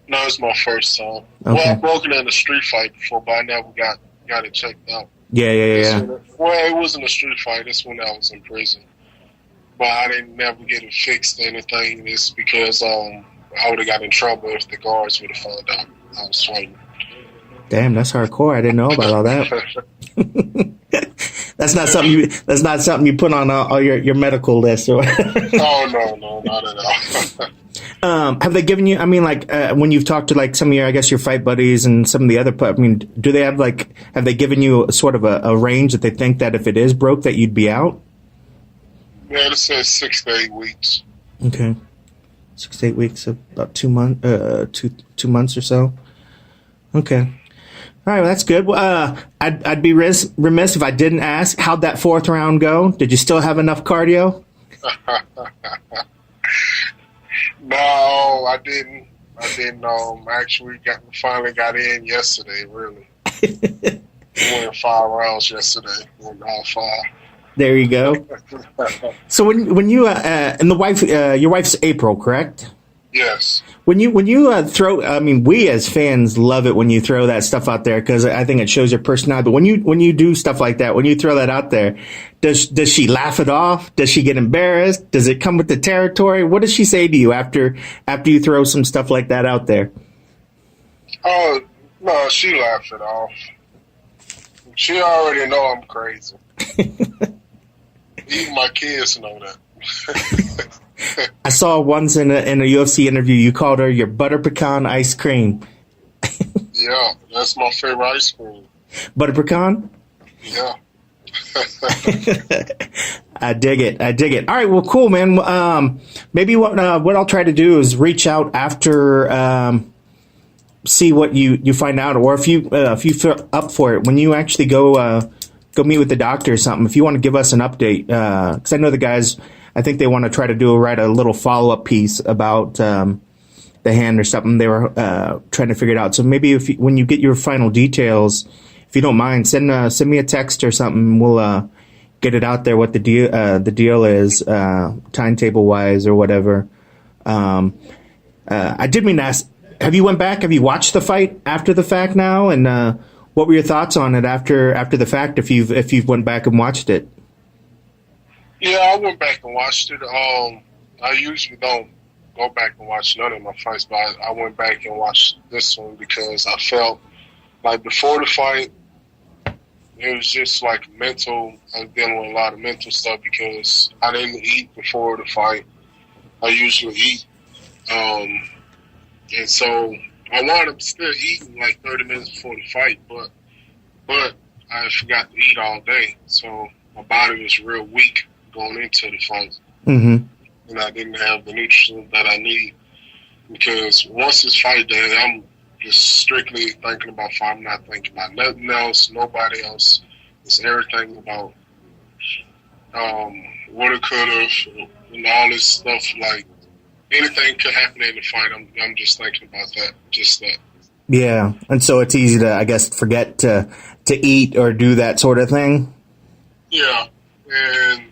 No, it's my first time. Okay. Well, I've broken in a street fight before, but I never got it checked out. Yeah. Well, it wasn't a street fight. This one I was in prison. But I didn't never get it fixed or anything. It's because I would have got in trouble if the guards would have found out I was fighting. Damn, that's hardcore. I didn't know about all that. That's not something you put on all your medical list. Or Oh no, not at all. Have they given you? I mean, when you've talked to some of your fight buddies and some of the other. I mean, do they have have they given you sort of a range that they think that if it is broke that you'd be out? Yeah, it says 6 to 8 weeks. Okay, 6 to 8 weeks, about 2 months, 2 months or so. Okay. All right, well, that's good. Well, I'd be remiss if I didn't ask, how'd that fourth round go? Did you still have enough cardio? No, I didn't. Actually, finally got in yesterday. Really, we went 5 rounds yesterday. Went all 5. There you go. So when you and the wife, your wife's April, correct? Yes. When you throw, I mean, we as fans love it when you throw that stuff out there because I think it shows your personality. But when you do stuff like that, when you throw that out there, does she laugh it off? Does she get embarrassed? Does it come with the territory? What does she say to you after you throw some stuff like that out there? Oh no, she laughs it off. She already know I'm crazy. Even my kids know that. I saw once in a UFC interview you called her your butter pecan ice cream. Yeah, that's my favorite ice cream. Butter pecan? Yeah. I dig it. All right, well, cool, man. Maybe what I'll try to do is reach out after, see what you find out, or if you feel up for it when you actually go meet with the doctor or something. If you want to give us an update, because I know the guys. I think they want to try to write a little follow-up piece about the hand or something. They were trying to figure it out. So maybe when you get your final details, if you don't mind, send me a text or something. We'll get it out there what the deal is, timetable-wise or whatever. I did mean to ask, have you went back? Have you watched the fight after the fact now? And what were your thoughts on it after the fact if you've went back and watched it? Yeah, I went back and watched it. I usually don't go back and watch none of my fights, but I went back and watched this one because I felt like before the fight, it was just like mental. I was dealing with a lot of mental stuff because I didn't eat before the fight. I usually eat. And so I wound up still eating like 30 minutes before the fight, but I forgot to eat all day, so my body was real weak going into the fight, Mm-hmm. and I didn't have the nutrition that I need. Because once it's fight day, I'm just strictly thinking about fight. I'm not thinking about nothing else, nobody else. It's everything about woulda, coulda, and all this stuff. Like anything could happen in the fight. I'm just thinking about that, just that. Yeah, and so it's easy to, I guess, forget to eat or do that sort of thing. Yeah, and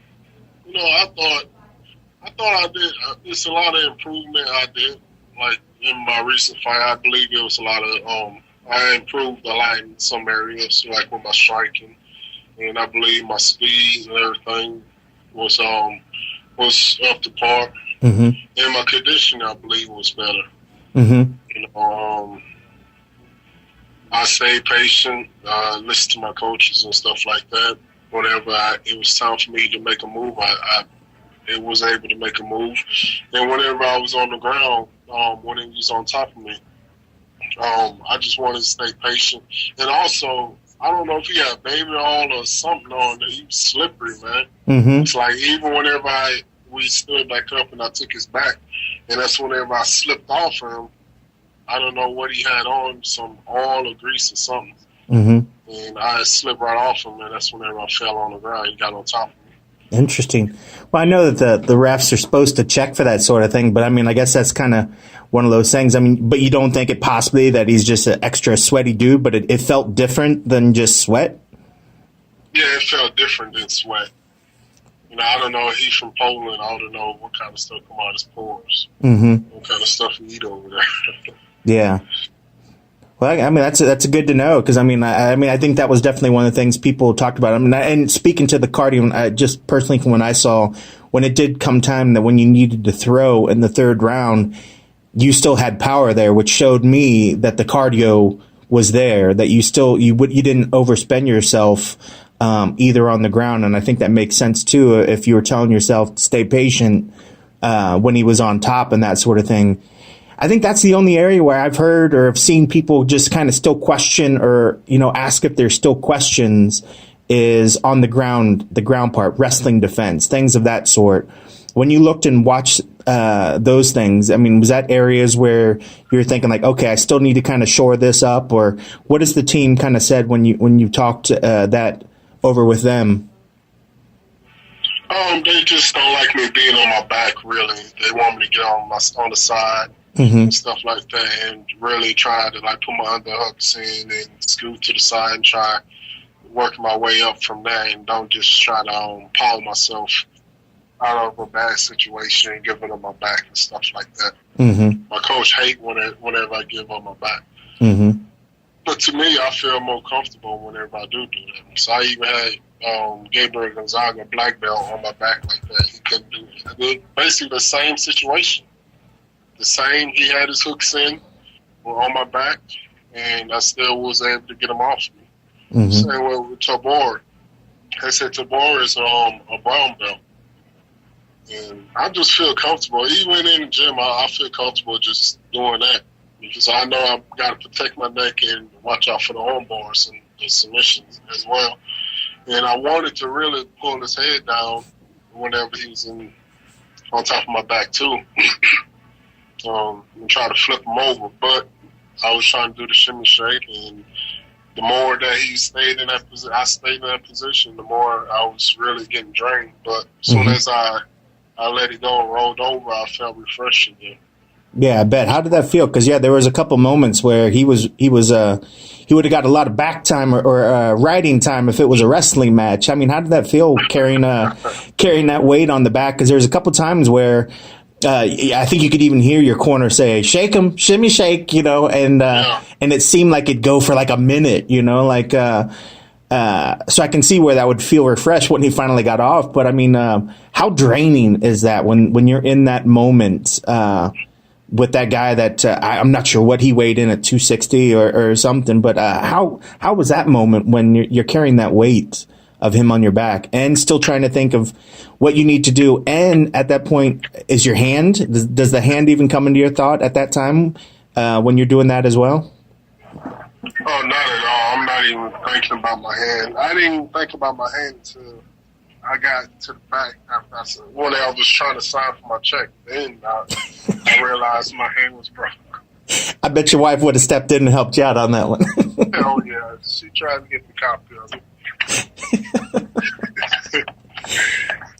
I thought I did. It's a lot of improvement I did. Like in my recent fight, I believe it was a lot of. I improved a lot in some areas, like with my striking, and I believe my speed and everything was up to par. Mm-hmm. And my conditioning, I believe, was better. Mm-hmm. I stayed patient, listened to my coaches and stuff like that. Whenever it was time for me to make a move, I was able to make a move. And whenever I was on the ground, when he was on top of me, I just wanted to stay patient. And also, I don't know if he had baby oil or something on there. He was slippery, man. Mm-hmm. It's like even whenever we stood back up and I took his back, and that's whenever I slipped off him. I don't know what he had on, some oil or grease or something. Mm-hmm. And I slipped right off him, and that's whenever I fell on the ground. He got on top of me. Interesting. Well, I know that the refs are supposed to check for that sort of thing, but I mean, I guess that's kind of one of those things. I mean, but you don't think it possibly that he's just an extra sweaty dude, but it felt different than just sweat? Yeah, it felt different than sweat. I don't know. He's from Poland. I don't know what kind of stuff come out of his pores. Mm-hmm. What kind of stuff he eat over there. Yeah. Well, I mean, that's good to know because I think that was definitely one of the things people talked about. I mean, and speaking to the cardio, just personally from when I saw when it did come time that when you needed to throw in the third round, you still had power there, which showed me that the cardio was there, that you didn't overspend yourself either on the ground, and I think that makes sense too if you were telling yourself to stay patient when he was on top and that sort of thing. I think that's the only area where I've heard or have seen people just kind of still question or, ask if there's still questions is on the ground part, wrestling defense, things of that sort. When you looked and watched those things, I mean, was that areas where you're thinking like, okay, I still need to kind of shore this up, or what has the team kind of said when you talked that over with them? They just don't like me being on my back, really. They want me to get on the side. Mm-hmm. And stuff like that, and really try to put my underhooks in and scoot to the side and try working my way up from there, and don't just try to power myself out of a bad situation and giving up my back and stuff like that. Mm-hmm. My coach hate whenever I give up my back. Mm-hmm. But to me, I feel more comfortable whenever I do that. So I even had Gabriel Gonzaga, black belt, on my back like that. He couldn't do it. Basically the same situation. The same, he had his hooks in, were on my back, and I still was able to get him off me. Mm-hmm. Same with Tabor. I said Tabor is a brown belt. And I just feel comfortable. Even in the gym, I feel comfortable just doing that. Because I know I've got to protect my neck and watch out for the arm bars and the submissions as well. And I wanted to really pull his head down whenever he was on top of my back, too. And try to flip him over, but I was trying to do the shimmy shake, and the more that he stayed in that position, I stayed in that position, the more I was really getting drained. But as soon as I let it go and rolled over, I felt refreshed again. Yeah, I bet. How did that feel? Because there was a couple moments where he would have got a lot of back time or riding time if it was a wrestling match. I mean, how did that feel carrying that weight on the back? Because there's a couple times where. I think you could even hear your corner say, shake him, shimmy shake, and it seemed like it'd go for like a minute, so I can see where that would feel refreshed when he finally got off. But I mean, how draining is that when you're in that moment with that guy that I'm not sure what he weighed in at 260 or something, but how was that moment when you're carrying that weight of him on your back and still trying to think of what you need to do? And at that point, is your hand, does the hand even come into your thought at that time? when you're doing that as well? Oh, not at all. I'm not even thinking about my hand. I didn't even think about my hand until I got to the back after when I was trying to sign for my check. Then I realized my hand was broke. I bet your wife would have stepped in and helped you out on that one. Hell yeah. She tried to get the copy of it.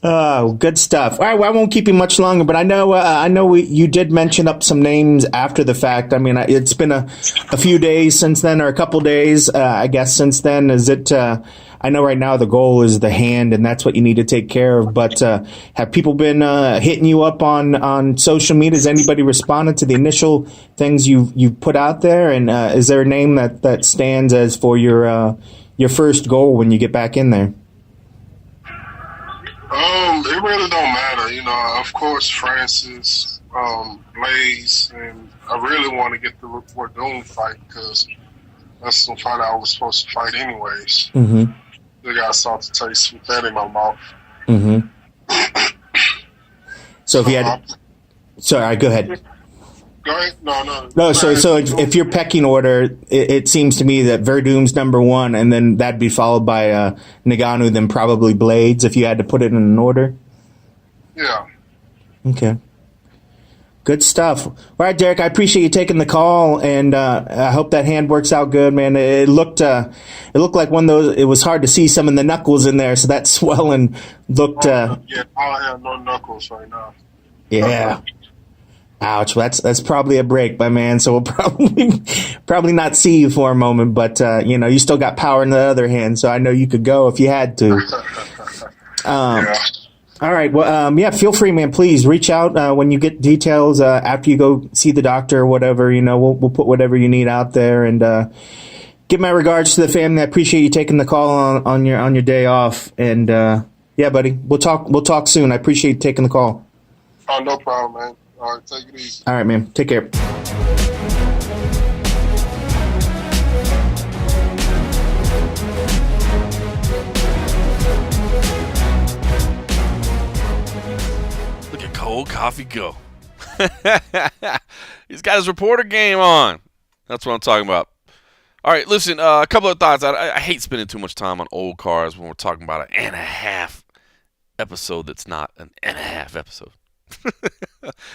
Oh, good stuff. All right, well, I won't keep you much longer, but I know you did mention up some names after the fact. I mean, it's been a few days since then, or a couple days, I guess, since then. Is it? I know right now the goal is the hand, and that's what you need to take care of. But have people been hitting you up on social media? Has anybody responded to the initial things you put out there? And is there a name that stands as for your first goal when you get back in there? It really don't matter, you know. Of course, Francis, Blaze, and I really want to get the Wardoon fight because that's the fight I was supposed to fight anyways. Mm-hmm. They got salty taste with that in my mouth. Mm-hmm. So if you had, sorry, go ahead. Go ahead. No. No, so if your pecking order, it seems to me that Verdum's number one, and then that'd be followed by Ngannou, then probably Blades, if you had to put it in an order. Yeah. Okay. Good stuff. All right, Derrick, I appreciate you taking the call, and I hope that hand works out good, man. It looked like one of those. It was hard to see some of the knuckles in there, so that swelling looked. Yeah, I have no knuckles right now. Yeah. Ouch. That's probably a break, my man. So we'll probably not see you for a moment, but you still got power in the other hand, so I know you could go if you had to. Yeah. All right. Well, feel free, man. Please reach out when you get details after you go see the doctor or whatever. We'll put whatever you need out there, and give my regards to the family. I appreciate you taking the call on your day off. And yeah, buddy, we'll talk soon. I appreciate you taking the call. Oh, no problem, man. All right, take it easy. All right, man. Take care. Cold coffee go. He's got his reporter game on. That's what I'm talking about. All right, listen, a couple of thoughts. I hate spending too much time on old cars when we're talking about an and a half episode that's not an and a half episode.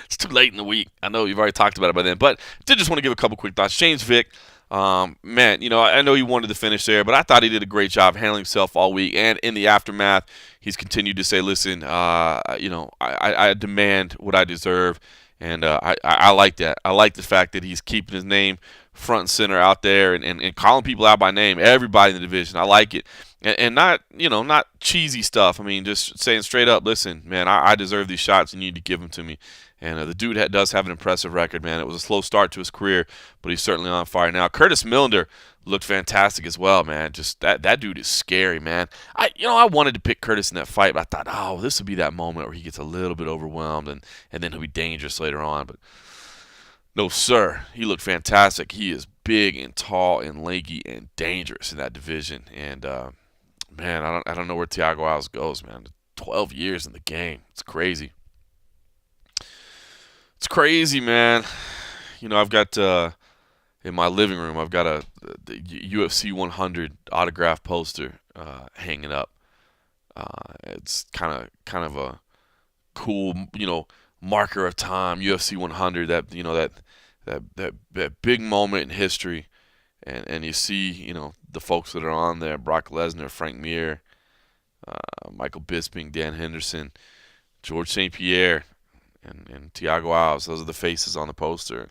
It's too late in the week. I know you've already talked about it by then, but I did just want to give a couple quick thoughts. James Vick, man, I know he wanted to finish there, but I thought he did a great job handling himself all week. And in the aftermath, he's continued to say, listen, I demand what I deserve. And I like that. I like the fact that he's keeping his name front and center out there and calling people out by name, everybody in the division. I like it. And not cheesy stuff. I mean, just saying straight up, listen, man, I deserve these shots. You need to give them to me. And the dude does have an impressive record, man. It was a slow start to his career, but he's certainly on fire now. Curtis Millender looked fantastic as well, man. Just that dude is scary, man. I wanted to pick Curtis in that fight, but I thought, this would be that moment where he gets a little bit overwhelmed and then he'll be dangerous later on. But no, sir. He looked fantastic. He is big and tall and lanky and dangerous in that division. And man, I don't know where Thiago Alves goes, man. 12 years in the game. It's crazy. It's crazy, man. I've got in my living room, I've got the UFC 100 autograph poster hanging up. It's kind of a cool, marker of time. UFC 100, that big moment in history, and you see, the folks that are on there: Brock Lesnar, Frank Mir, Michael Bisping, Dan Henderson, George St. Pierre, and Thiago Alves. Those are the faces on the poster.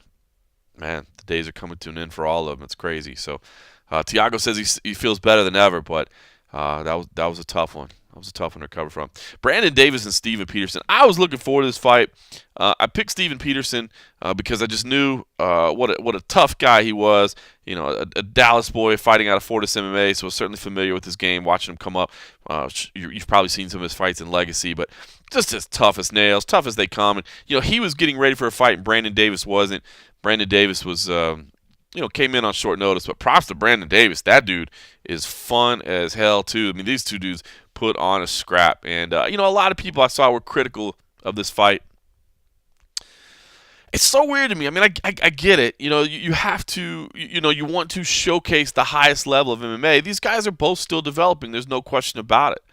Man, the days are coming to an end for all of them. It's crazy. So Thiago says he feels better than ever, but that was a tough one. That was a tough one to recover from. Brandon Davis and Steven Peterson. I was looking forward to this fight. I picked Steven Peterson because I just knew what a tough guy he was. A Dallas boy fighting out of Fortis MMA, so I was certainly familiar with his game, watching him come up. You've probably seen some of his fights in Legacy, but just as tough as nails, tough as they come. And he was getting ready for a fight, and Brandon Davis wasn't. Brandon Davis was, came in on short notice, but props to Brandon Davis. That dude is fun as hell, too. I mean, these two dudes put on a scrap. And, a lot of people I saw were critical of this fight. It's so weird to me. I mean, I get it. You have to, you want to showcase the highest level of MMA. These guys are both still developing. There's no question about it.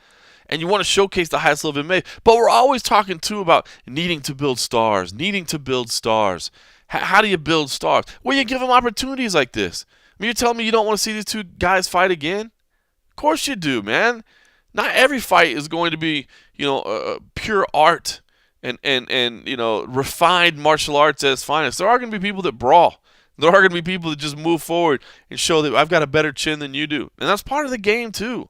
And you want to showcase the highest level of MMA. But we're always talking, too, about needing to build stars, How do you build stars? Well, you give them opportunities like this. I mean, you're telling me you don't want to see these two guys fight again? Of course you do, man. Not every fight is going to be, pure art and refined martial arts at its finest. There are going to be people that brawl. There are going to be people that just move forward and show that I've got a better chin than you do. And that's part of the game, too.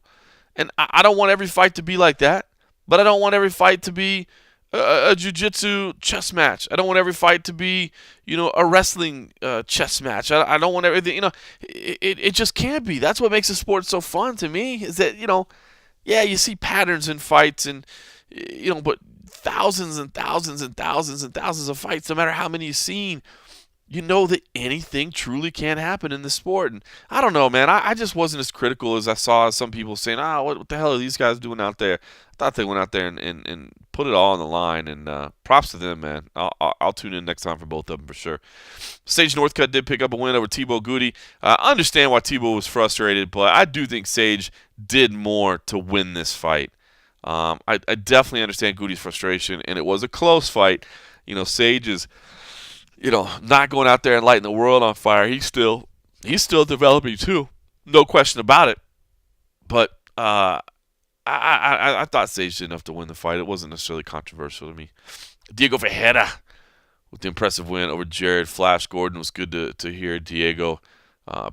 And I don't want every fight to be like that, but I don't want every fight to be a jiu-jitsu chess match. I don't want every fight to be, a wrestling chess match. I don't want everything, it just can't be. That's what makes the sport so fun to me is that, yeah, you see patterns in fights and, but thousands and thousands and thousands and thousands of fights, no matter how many you've seen, you know that anything truly can happen in this sport. And I don't know, man. I just wasn't as critical as I saw some people saying, what the hell are these guys doing out there? I thought they went out there and put it all on the line. And props to them, man. I'll tune in next time for both of them for sure. Sage Northcutt did pick up a win over Thibaut Goudy. I understand why Thibaut was frustrated, but I do think Sage did more to win this fight. I definitely understand Goody's frustration, and it was a close fight. Sage is not going out there and lighting the world on fire. He's still developing too, no question about it. But I thought Sage did enough to win the fight. It wasn't necessarily controversial to me. Diego Ferreira with the impressive win over Jared Flash Gordon. It was good to hear Diego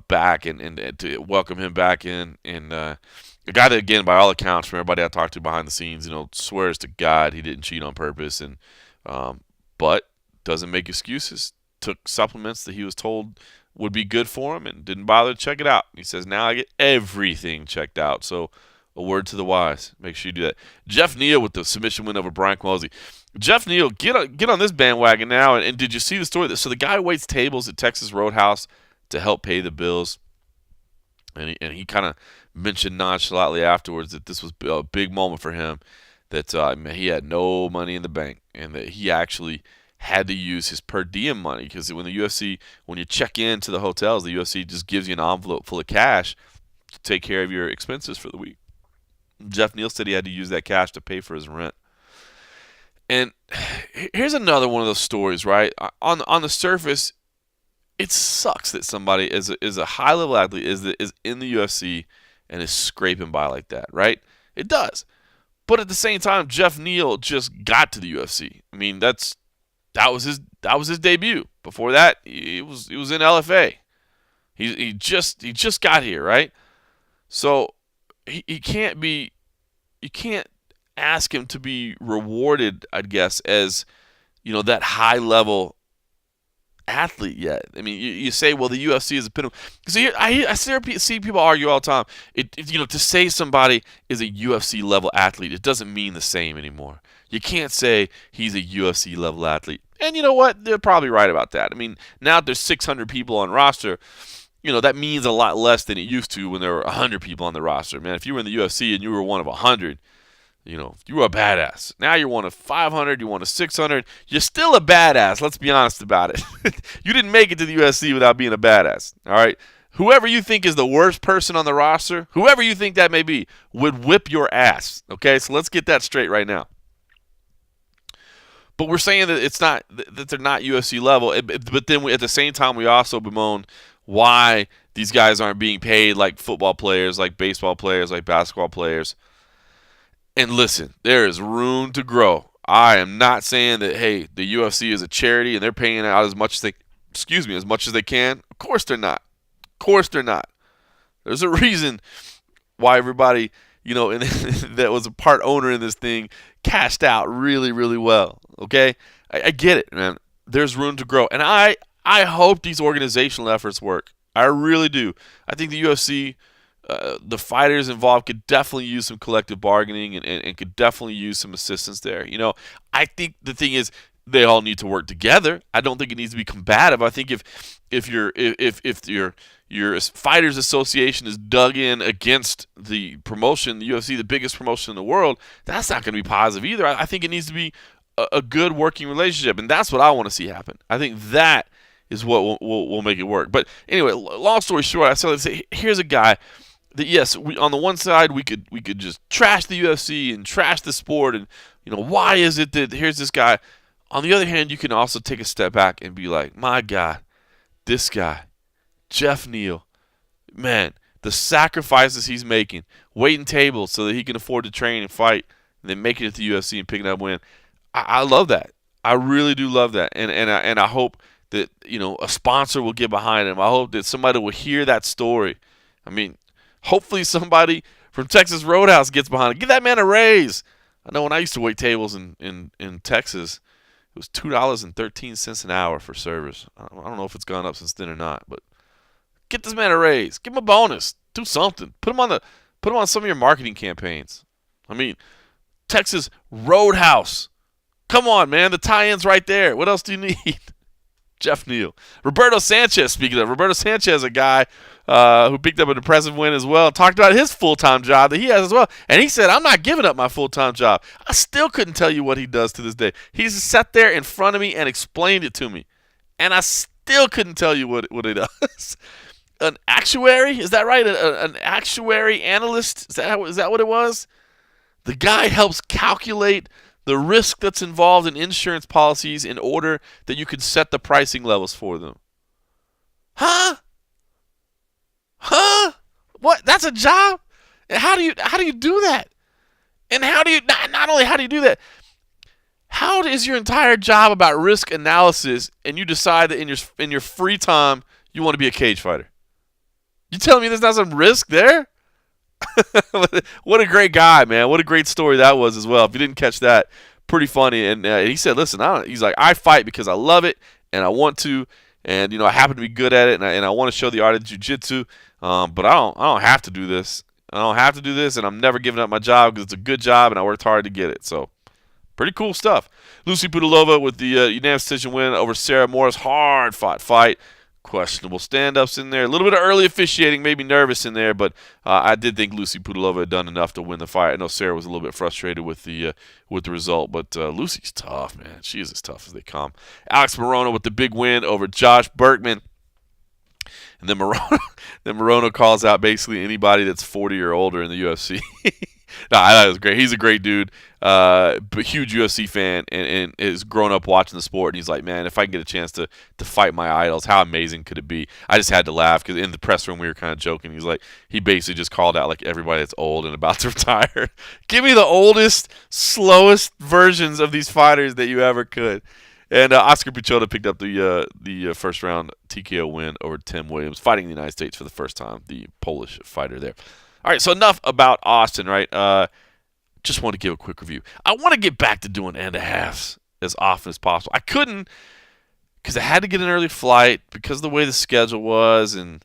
back and to welcome him back in. And a guy that, again, by all accounts, from everybody I talked to behind the scenes, swears to God he didn't cheat on purpose. And but doesn't make excuses. Took supplements that he was told would be good for him and didn't bother to check it out. He says, now I get everything checked out. So a word to the wise. Make sure you do that. Jeff Neal with the submission win over Brian Quilty. Jeff Neal, get on this bandwagon now. And did you see the story? So the guy waits tables at Texas Roadhouse to help pay the bills. And he kind of mentioned nonchalantly afterwards that this was a big moment for him, that he had no money in the bank and that he actually had to use his per diem money, because when you check into the hotels, the UFC just gives you an envelope full of cash to take care of your expenses for the week. Jeff Neal said he had to use that cash to pay for his rent. And here's another one of those stories, right? On the surface, it sucks that somebody is a high-level athlete is in the UFC and is scraping by like that, right? It does. But at the same time, Jeff Neal just got to the UFC. I mean, that was his debut. Before that, he was in LFA. He just got here, right? So you can't ask him to be rewarded, I guess, as that high level athlete yet. I mean, you say, well, the UFC is a pinnacle. Because I see people argue all the time. To say somebody is a UFC level athlete, it doesn't mean the same anymore. You can't say he's a UFC level athlete. And you know what? They're probably right about that. I mean, now there's 600 people on roster. That means a lot less than it used to when there were 100 people on the roster. Man, if you were in the UFC and you were one of 100, you were a badass. Now you're one of 500, you're one of 600. You're still a badass. Let's be honest about it. You didn't make it to the UFC without being a badass. All right? Whoever you think is the worst person on the roster, whoever you think that may be, would whip your ass. Okay? So let's get that straight right now. But we're saying that they're not UFC level. But then at the same time, we also bemoan why these guys aren't being paid like football players, like baseball players, like basketball players. And listen, there is room to grow. I am not saying that, hey, the UFC is a charity and they're paying out as much as they can. Of course they're not. There's a reason why everybody, that was a part owner in this thing cashed out really, really well. Okay? I get it, man. There's room to grow. And I hope these organizational efforts work. I really do. I think the UFC, the fighters involved, could definitely use some collective bargaining and could definitely use some assistance there. I think the thing is, they all need to work together. I don't think it needs to be combative. I think if your fighters association is dug in against the promotion, the UFC, the biggest promotion in the world, that's not going to be positive either. I think it needs to be a good working relationship, and that's what I want to see happen. I think that is what will make it work. But anyway, long story short, I started to say, here's a guy that, yes, on the one side we could just trash the UFC and trash the sport, and why is it that here's this guy. On the other hand, you can also take a step back and be like, my God, this guy, Jeff Neal, man, the sacrifices he's making, waiting tables so that he can afford to train and fight, and then making it to the UFC and picking up a win. I love that. I really do love that, and I hope that a sponsor will get behind him. I hope that somebody will hear that story. I mean, hopefully somebody from Texas Roadhouse gets behind it. Give that man a raise. I know when I used to wait tables in Texas, it was $2.13 an hour for service. I don't know if it's gone up since then or not, but get this man a raise. Give him a bonus. Do something. Put him on some of your marketing campaigns. I mean, Texas Roadhouse. Come on, man. The tie-in's right there. What else do you need? Jeff Neal. Roberto Sanchez, speaking of. Roberto Sanchez, a guy who picked up an impressive win as well. Talked about his full-time job that he has as well. And he said, I'm not giving up my full-time job. I still couldn't tell you what he does to this day. He's sat there in front of me and explained it to me. And I still couldn't tell you what he does. An actuary? Is that right? An actuary analyst? Is that what it was? The guy helps calculate the risk that's involved in insurance policies in order that you can set the pricing levels for them. Huh? What? That's a job? And how do you do that? And how do you not only how do you do that? How is your entire job about risk analysis, and you decide that in your free time you want to be a cage fighter? You telling me there's not some risk there? What a great guy, man. What a great story that was as well. If you didn't catch that, pretty funny. And he said, listen, he's like, I fight because I love it and I want to, and I happen to be good at it, and I want to show the art of jiu-jitsu, but I don't have to do this. I don't have to do this, and I'm never giving up my job because it's a good job and I worked hard to get it. So pretty cool stuff. Lucy Pudilova with the unanimous decision win over Sarah Morris. Hard-fought fight. Questionable stand-ups in there. A little bit of early officiating, maybe nervous in there, but I did think Lucy Pudilova had done enough to win the fight. I know Sarah was a little bit frustrated with the result, but Lucy's tough, man. She is as tough as they come. Alex Morono with the big win over Josh Berkman. And then Morono calls out basically anybody that's 40 or older in the UFC. No, I thought it was great. He's a great dude, but huge UFC fan, and has grown up watching the sport. And he's like, man, if I can get a chance to fight my idols, how amazing could it be? I just had to laugh because in the press room we were kind of joking. He's like, he basically just called out like everybody that's old and about to retire. Give me the oldest, slowest versions of these fighters that you ever could. And Oscar Pichota picked up the first round TKO win over Tim Williams, fighting in the United States for the first time, the Polish fighter there. All right, so enough about Austin, right? Just want to give a quick review. I want to get back to doing and-a-halves as often as possible. I couldn't because I had to get an early flight because of the way the schedule was, and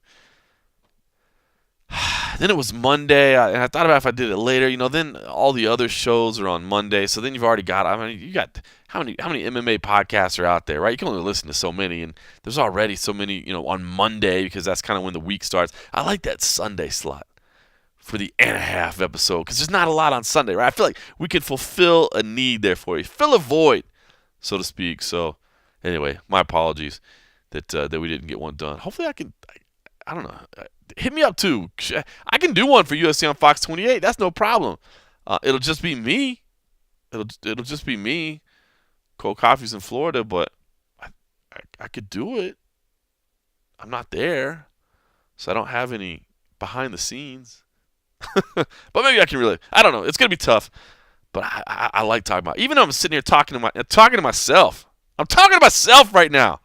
then it was Monday, and I thought about if I did it later. Then all the other shows are on Monday, so then you've already got. I mean, you got how many MMA podcasts are out there, right? You can only listen to so many, and there's already so many, on Monday because that's kind of when the week starts. I like that Sunday slot for the and-a-half episode because there's not a lot on Sunday, right? I feel like we could fulfill a need there for you, fill a void, so to speak. So anyway, my apologies that we didn't get one done. Hopefully I can, I don't know, hit me up too. I can do one for UFC on Fox 28. That's no problem. It'll just be me. It'll just be me. Cold Coffee's in Florida, but I could do it. I'm not there, so I don't have any behind the scenes. But maybe I can really. I don't know. It's gonna be tough, but I like talking about. Even though I'm sitting here talking to myself. I'm talking to myself right now.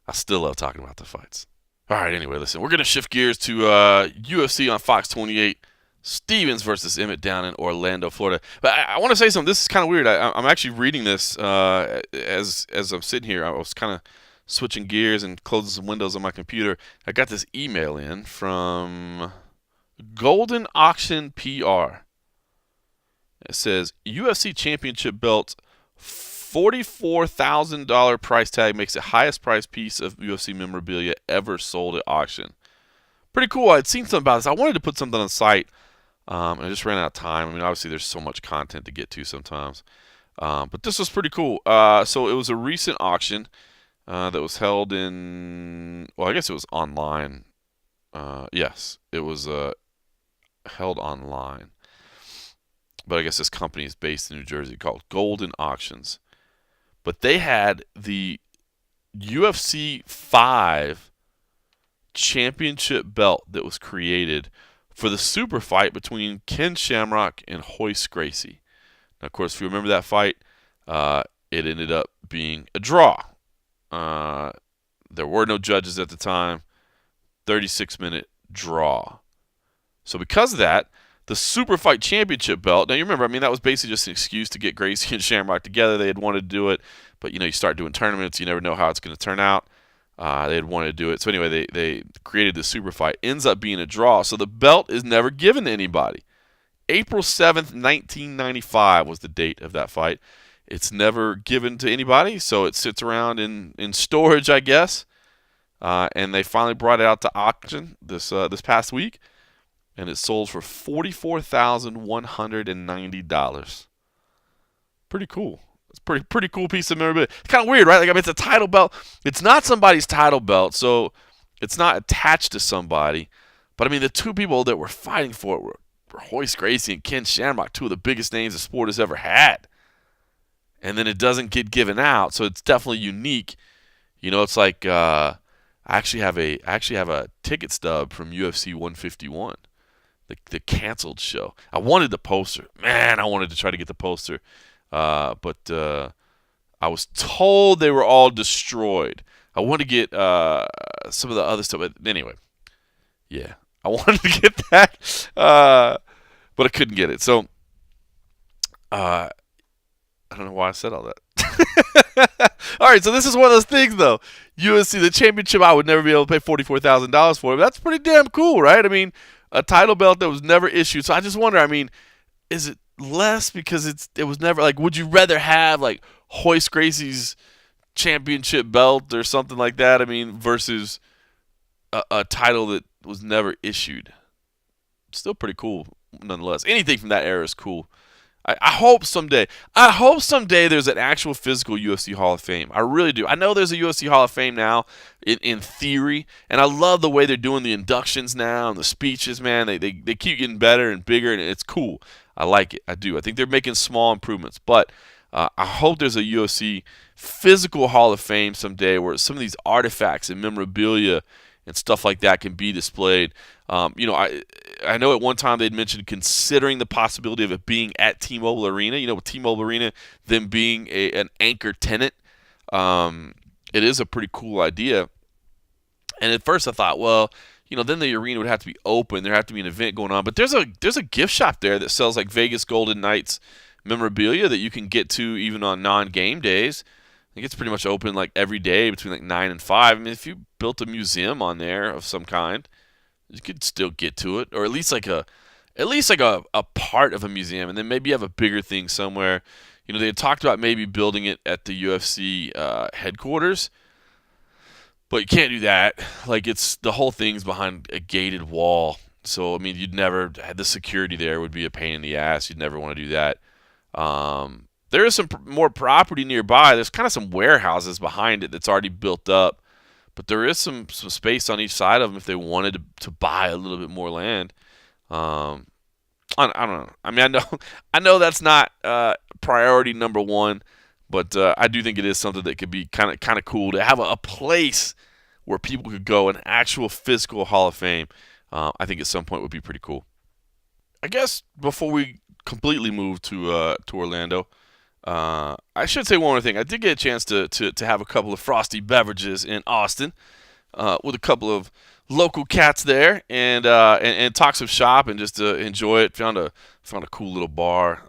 I still love talking about the fights. All right. Anyway, listen. We're gonna shift gears to UFC on Fox 28. Stevens versus Emmett down in Orlando, Florida. But I want to say something. This is kind of weird. I'm actually reading this as I'm sitting here. I was kind of switching gears and closing some windows on my computer. I got this email in from Golden Auction PR. It says UFC Championship belt, $44,000 price tag makes it highest priced piece of UFC memorabilia ever sold at auction. Pretty cool. I'd seen something about this. I wanted to put something on the site, and I just ran out of time. I mean, obviously there's so much content to get to sometimes. But this was pretty cool. So it was a recent auction that was held in, well, I guess it was online. Yes, it was held online. But I guess this company is based in New Jersey called Golden Auctions. But they had the UFC 5 championship belt that was created for the super fight between Ken Shamrock and Royce Gracie. Now, of course, if you remember that fight, it ended up being a draw. There were no judges at the time. 36-minute draw. So because of that, the Super Fight Championship belt, now you remember, I mean, that was basically just an excuse to get Gracie and Shamrock together. They had wanted to do it, but, you start doing tournaments, you never know how it's going to turn out. They had wanted to do it. So anyway, they created the Super Fight. Ends up being a draw. So the belt is never given to anybody. April 7th, 1995 was the date of that fight. It's never given to anybody, so it sits around in storage, I guess. And they finally brought it out to auction this past week, and it sold for $44,190. Pretty cool. It's pretty cool piece of memorabilia. It's kind of weird, right? Like, I mean, it's a title belt. It's not somebody's title belt, so it's not attached to somebody. But I mean, the two people that were fighting for it were Royce Gracie and Ken Shamrock, two of the biggest names the sport has ever had. And then it doesn't get given out, so it's definitely unique. It's like I actually have a ticket stub from UFC 151, the canceled show. I wanted the poster. Man, I wanted to try to get the poster, but I was told they were all destroyed. I wanted to get some of the other stuff, but anyway, yeah, I wanted to get that, but I couldn't get it. So I don't know why I said all that. All right, so this is one of those things, though. UFC, the championship, I would never be able to pay $44,000 for it. But that's pretty damn cool, right? I mean, a title belt that was never issued. So I just wonder, I mean, is it less because it was never, like, would you rather have, like, Royce Gracie's championship belt or something like that, I mean, versus a title that was never issued? Still pretty cool, nonetheless. Anything from that era is cool. I hope someday there's an actual physical UFC Hall of Fame. I really do. I know there's a UFC Hall of Fame now in theory, and I love the way they're doing the inductions now and the speeches, man. They keep getting better and bigger, and it's cool. I like it. I do. I think they're making small improvements, but I hope there's a UFC physical Hall of Fame someday where some of these artifacts and memorabilia and stuff like that can be displayed. I know at one time they'd mentioned considering the possibility of it being at T-Mobile Arena. With T-Mobile Arena, them being an anchor tenant, it is a pretty cool idea. And at first I thought, well, then the arena would have to be open. There have to be an event going on. But there's a gift shop there that sells like Vegas Golden Knights memorabilia that you can get to even on non-game days. I think it's pretty much open like every day between like 9 and 5. I mean, if you built a museum on there of some kind, you could still get to it, or at least like a part of a museum, and then maybe you have a bigger thing somewhere. They had talked about maybe building it at the UFC headquarters, but you can't do that. Like, it's the whole thing's behind a gated wall, so I mean, you'd never had the security there would be a pain in the ass. You'd never want to do that. There is some more property nearby. There's kind of some warehouses behind it that's already built up. But there is some space on each side of them if they wanted to buy a little bit more land. I don't know. I mean, I know that's not priority number one, but I do think it is something that could be kind of cool to have a place where people could go, an actual physical Hall of Fame. I think at some point would be pretty cool. I guess before we completely move to Orlando, I should say one more thing. I did get a chance to have a couple of frosty beverages in Austin with a couple of local cats there, and talk some shop and just enjoy it. Found a cool little bar.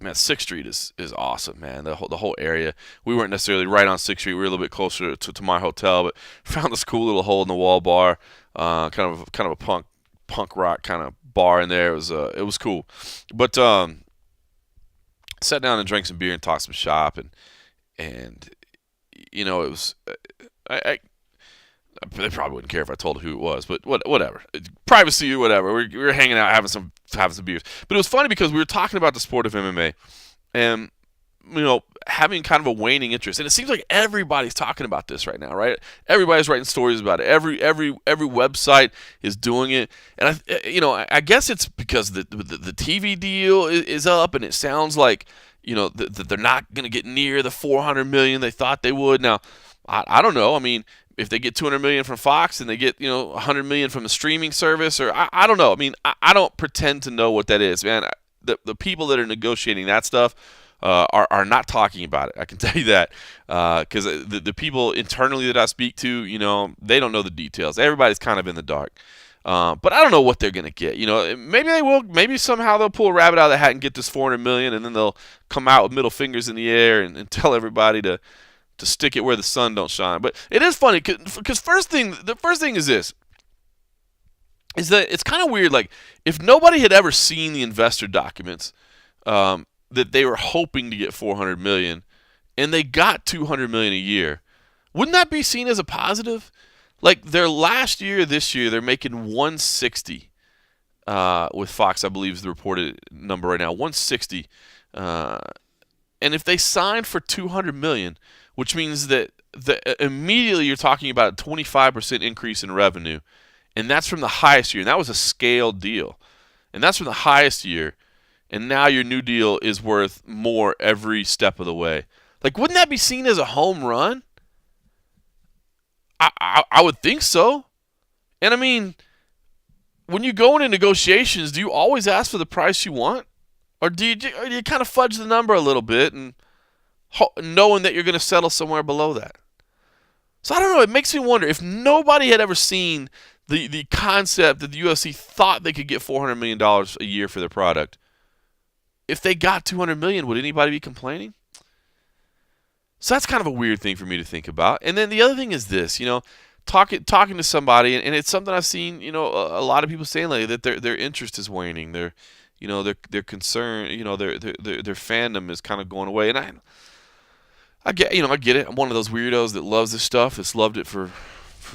Man, 6th Street is awesome, man. The whole area. We weren't necessarily right on 6th Street. We were a little bit closer to my hotel, but found this cool little hole in the wall bar. Kind of a punk rock kind of bar in there. It was cool, but sat down and drank some beer and talked some shop, and it was they probably wouldn't care if I told who it was, but whatever, privacy or whatever. We were hanging out having some beers, but it was funny because we were talking about the sport of MMA, and having kind of a waning interest. And it seems like everybody's talking about this right now, right? Everybody's writing stories about it. Every website is doing it. And I guess it's because the TV deal is up, and it sounds like that they're not going to get near the $400 million they thought they would. Now, I don't know. I mean, if they get $200 million from Fox and they get $100 million from a streaming service, or I don't know. I mean, I don't pretend to know what that is, man. The people that are negotiating that stuff are not talking about it. I can tell you that, because the people internally that I speak to, they don't know the details. Everybody's kind of in the dark. But I don't know what they're going to get. Maybe they will. Maybe somehow they'll pull a rabbit out of the hat and get this $400 million, and then they'll come out with middle fingers in the air and tell everybody to stick it where the sun don't shine. But it is funny because the first thing is this. Is that it's kind of weird. Like, if nobody had ever seen the investor documents, that they were hoping to get $400 million, and they got $200 million a year, wouldn't that be seen as a positive? Like, their last year, this year, they're making $160 with Fox, I believe is the reported number right now, $160. And if they signed for $200 million, which means that immediately you're talking about a 25% increase in revenue, and that's from the highest year. And that was a scaled deal. And that's from the highest year. And now your new deal is worth more every step of the way. Like, wouldn't that be seen as a home run? I would think so. And I mean, when you go into negotiations, do you always ask for the price you want? Or do you kind of fudge the number a little bit and knowing that you're going to settle somewhere below that? So I don't know. It makes me wonder, if nobody had ever seen the concept that the UFC thought they could get $400 million a year for their product, if they got $200 million, would anybody be complaining? So that's kind of a weird thing for me to think about. And then the other thing is this, talking to somebody, and it's something I've seen, a lot of people saying lately, that their interest is waning. Their concern, their fandom is kind of going away. And I get it. I'm one of those weirdos that loves this stuff. That's loved it for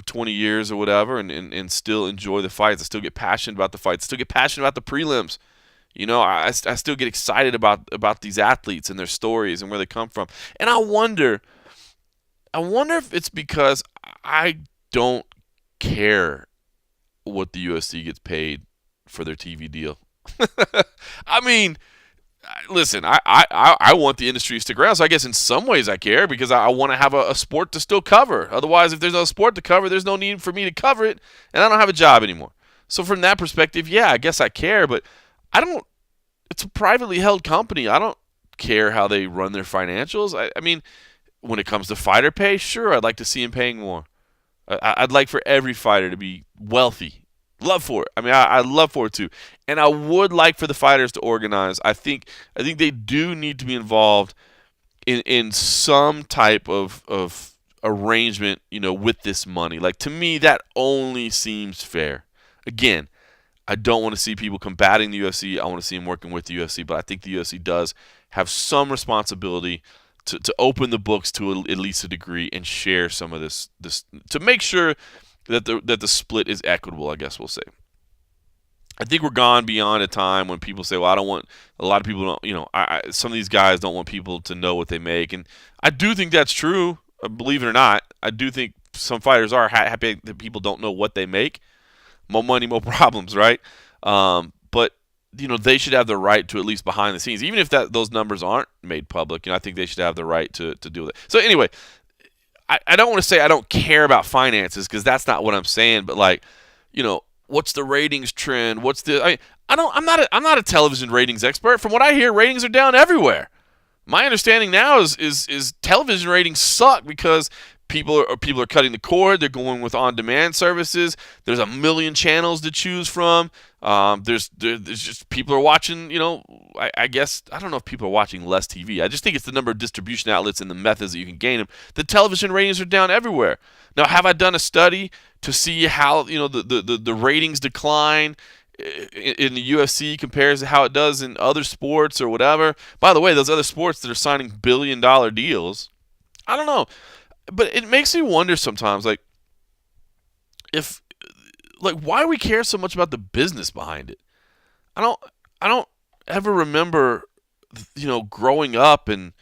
20 years or whatever, and still enjoy the fights. I still get passionate about the fights. I still get passionate about the prelims. I still get excited about these athletes and their stories and where they come from. And I wonder if it's because I don't care what the UFC gets paid for their TV deal. I mean, listen, I want the industry to stick around, so I guess in some ways I care, because I want to have a sport to still cover. Otherwise, if there's no sport to cover, there's no need for me to cover it, and I don't have a job anymore. So from that perspective, yeah, I guess I care, but it's a privately held company. I don't care how they run their financials. I mean, when it comes to fighter pay, sure, I'd like to see them paying more. I'd like for every fighter to be wealthy. Love for it. I mean, I'd love for it too. And I would like for the fighters to organize. I think they do need to be involved in some type of arrangement, with this money. Like, to me, that only seems fair. Again, I don't want to see people combating the UFC. I want to see them working with the UFC. But I think the UFC does have some responsibility to open the books to at least a degree and share some of this to make sure that the split is equitable, I guess we'll say. I think we're gone beyond a time when people say, well, I don't want, a lot of people don't, some of these guys don't want people to know what they make. And I do think that's true, believe it or not. I do think some fighters are happy that people don't know what they make. More money, more problems, right? But they should have the right to, at least behind the scenes, even if those numbers aren't made public. I think they should have the right to do that. So anyway, I don't want to say I don't care about finances, because that's not what I'm saying. But what's the ratings trend? I'm not a television ratings expert. From what I hear, ratings are down everywhere. My understanding now is television ratings suck because people are cutting the cord. They're going with on-demand services. There's a million channels to choose from. There's just people are watching. I guess I don't know if people are watching less TV. I just think it's the number of distribution outlets and the methods that you can gain them. The television ratings are down everywhere. Now, have I done a study to see how the ratings decline in the UFC compares to how it does in other sports or whatever? By the way, those other sports that are signing billion-dollar deals, I don't know. But it makes me wonder sometimes, why we care so much about the business behind it. I don't ever remember, growing up and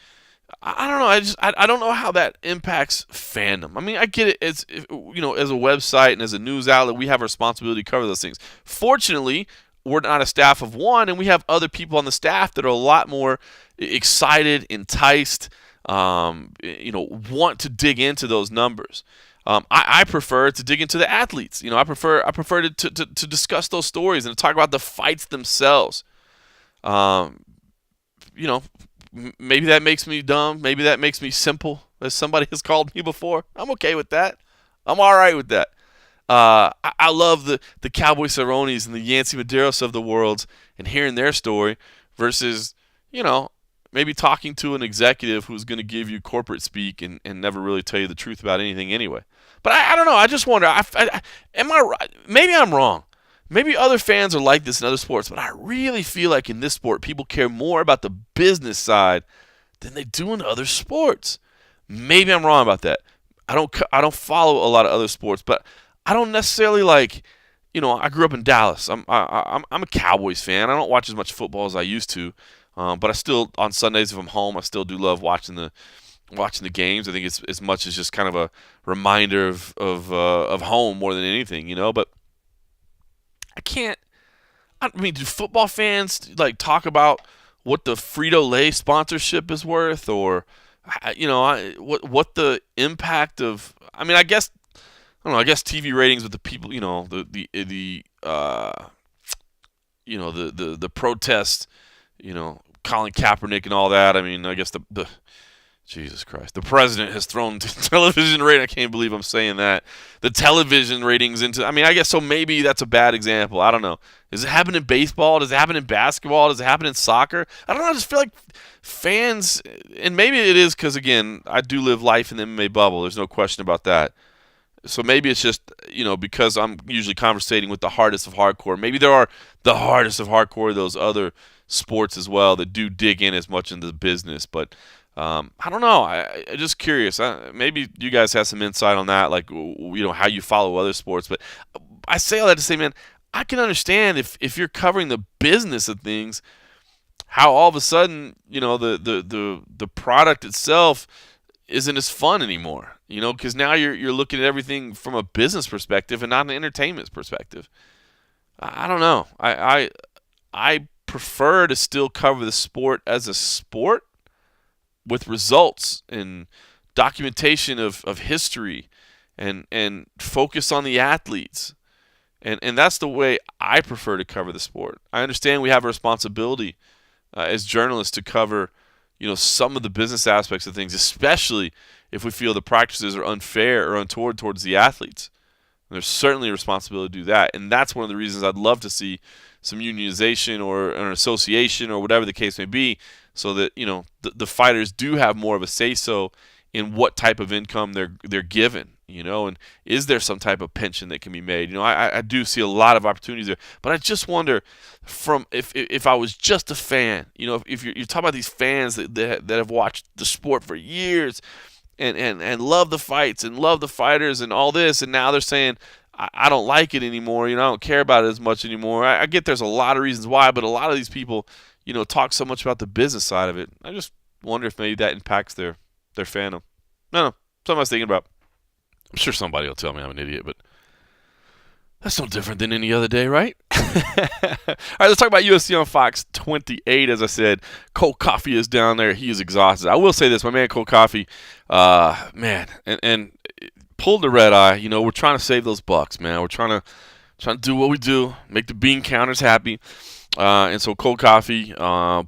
I don't know. I don't know how that impacts fandom. I mean, I get it. As as a website and as a news outlet, we have a responsibility to cover those things. Fortunately, we're not a staff of one, and we have other people on the staff that are a lot more excited, enticed, want to dig into those numbers. I prefer to dig into the athletes. I prefer to discuss those stories and to talk about the fights themselves. Um, Maybe that makes me dumb. Maybe that makes me simple, as somebody has called me before. I'm okay with that. I'm all right with that. I love the Cowboy Cerrones and the Yancey Medeiros of the world and hearing their story versus, maybe talking to an executive who's going to give you corporate speak and never really tell you the truth about anything anyway. But I don't know. I just wonder, am I right? Maybe I'm wrong. Maybe other fans are like this in other sports, but I really feel like in this sport, people care more about the business side than they do in other sports. Maybe I'm wrong about that. I don't follow a lot of other sports, but I don't necessarily like. I grew up in Dallas. I'm a Cowboys fan. I don't watch as much football as I used to, but I still on Sundays if I'm home, I still do love watching the games. I think it's as much as just kind of a reminder of home more than anything, But I mean, do football fans like talk about what the Frito-Lay sponsorship is worth, or what the impact of? I mean, I guess I don't know. I guess TV ratings with the people, the protest, Colin Kaepernick and all that. I mean, I guess the Jesus Christ. The president has thrown television rating. I can't believe I'm saying that. The television ratings into. I mean, I guess so. Maybe that's a bad example. I don't know. Does it happen in baseball? Does it happen in basketball? Does it happen in soccer? I don't know. I just feel like fans, and maybe it is because, again, I do live life in the MMA bubble. There's no question about that. So maybe it's just, because I'm usually conversating with the hardest of hardcore. Maybe there are the hardest of hardcore, those other sports as well that do dig in as much into the business. But I don't know. I'm just curious. Maybe you guys have some insight on that, like how you follow other sports. But I say all that to say, man, I can understand if you're covering the business of things, how all of a sudden the product itself isn't as fun anymore. Because now you're looking at everything from a business perspective and not an entertainment perspective. I don't know. I prefer to still cover the sport as a sport, with results and documentation of history and focus on the athletes. And that's the way I prefer to cover the sport. I understand we have a responsibility as journalists to cover, some of the business aspects of things, especially if we feel the practices are unfair or untoward towards the athletes. And there's certainly a responsibility to do that. And that's one of the reasons I'd love to see some unionization or an association or whatever the case may be, so that the fighters do have more of a say-so in what type of income they're given, and is there some type of pension that can be made? I do see a lot of opportunities there, but I just wonder if I was just a fan, if you're talking about these fans that have watched the sport for years and love the fights and love the fighters and all this, and now they're saying, I don't like it anymore, I don't care about it as much anymore. I get there's a lot of reasons why, but a lot of these people talk so much about the business side of it. I just wonder if maybe that impacts their fandom. No, something I was thinking about. I'm sure somebody will tell me I'm an idiot, but that's no different than any other day, right? All right, let's talk about UFC on Fox 28. As I said, Cole Coffey is down there. He is exhausted. I will say this, my man Cole Coffey, and pulled the red eye. We're trying to save those bucks, man. We're trying to do what we do, make the bean counters happy. And so Cole Coffey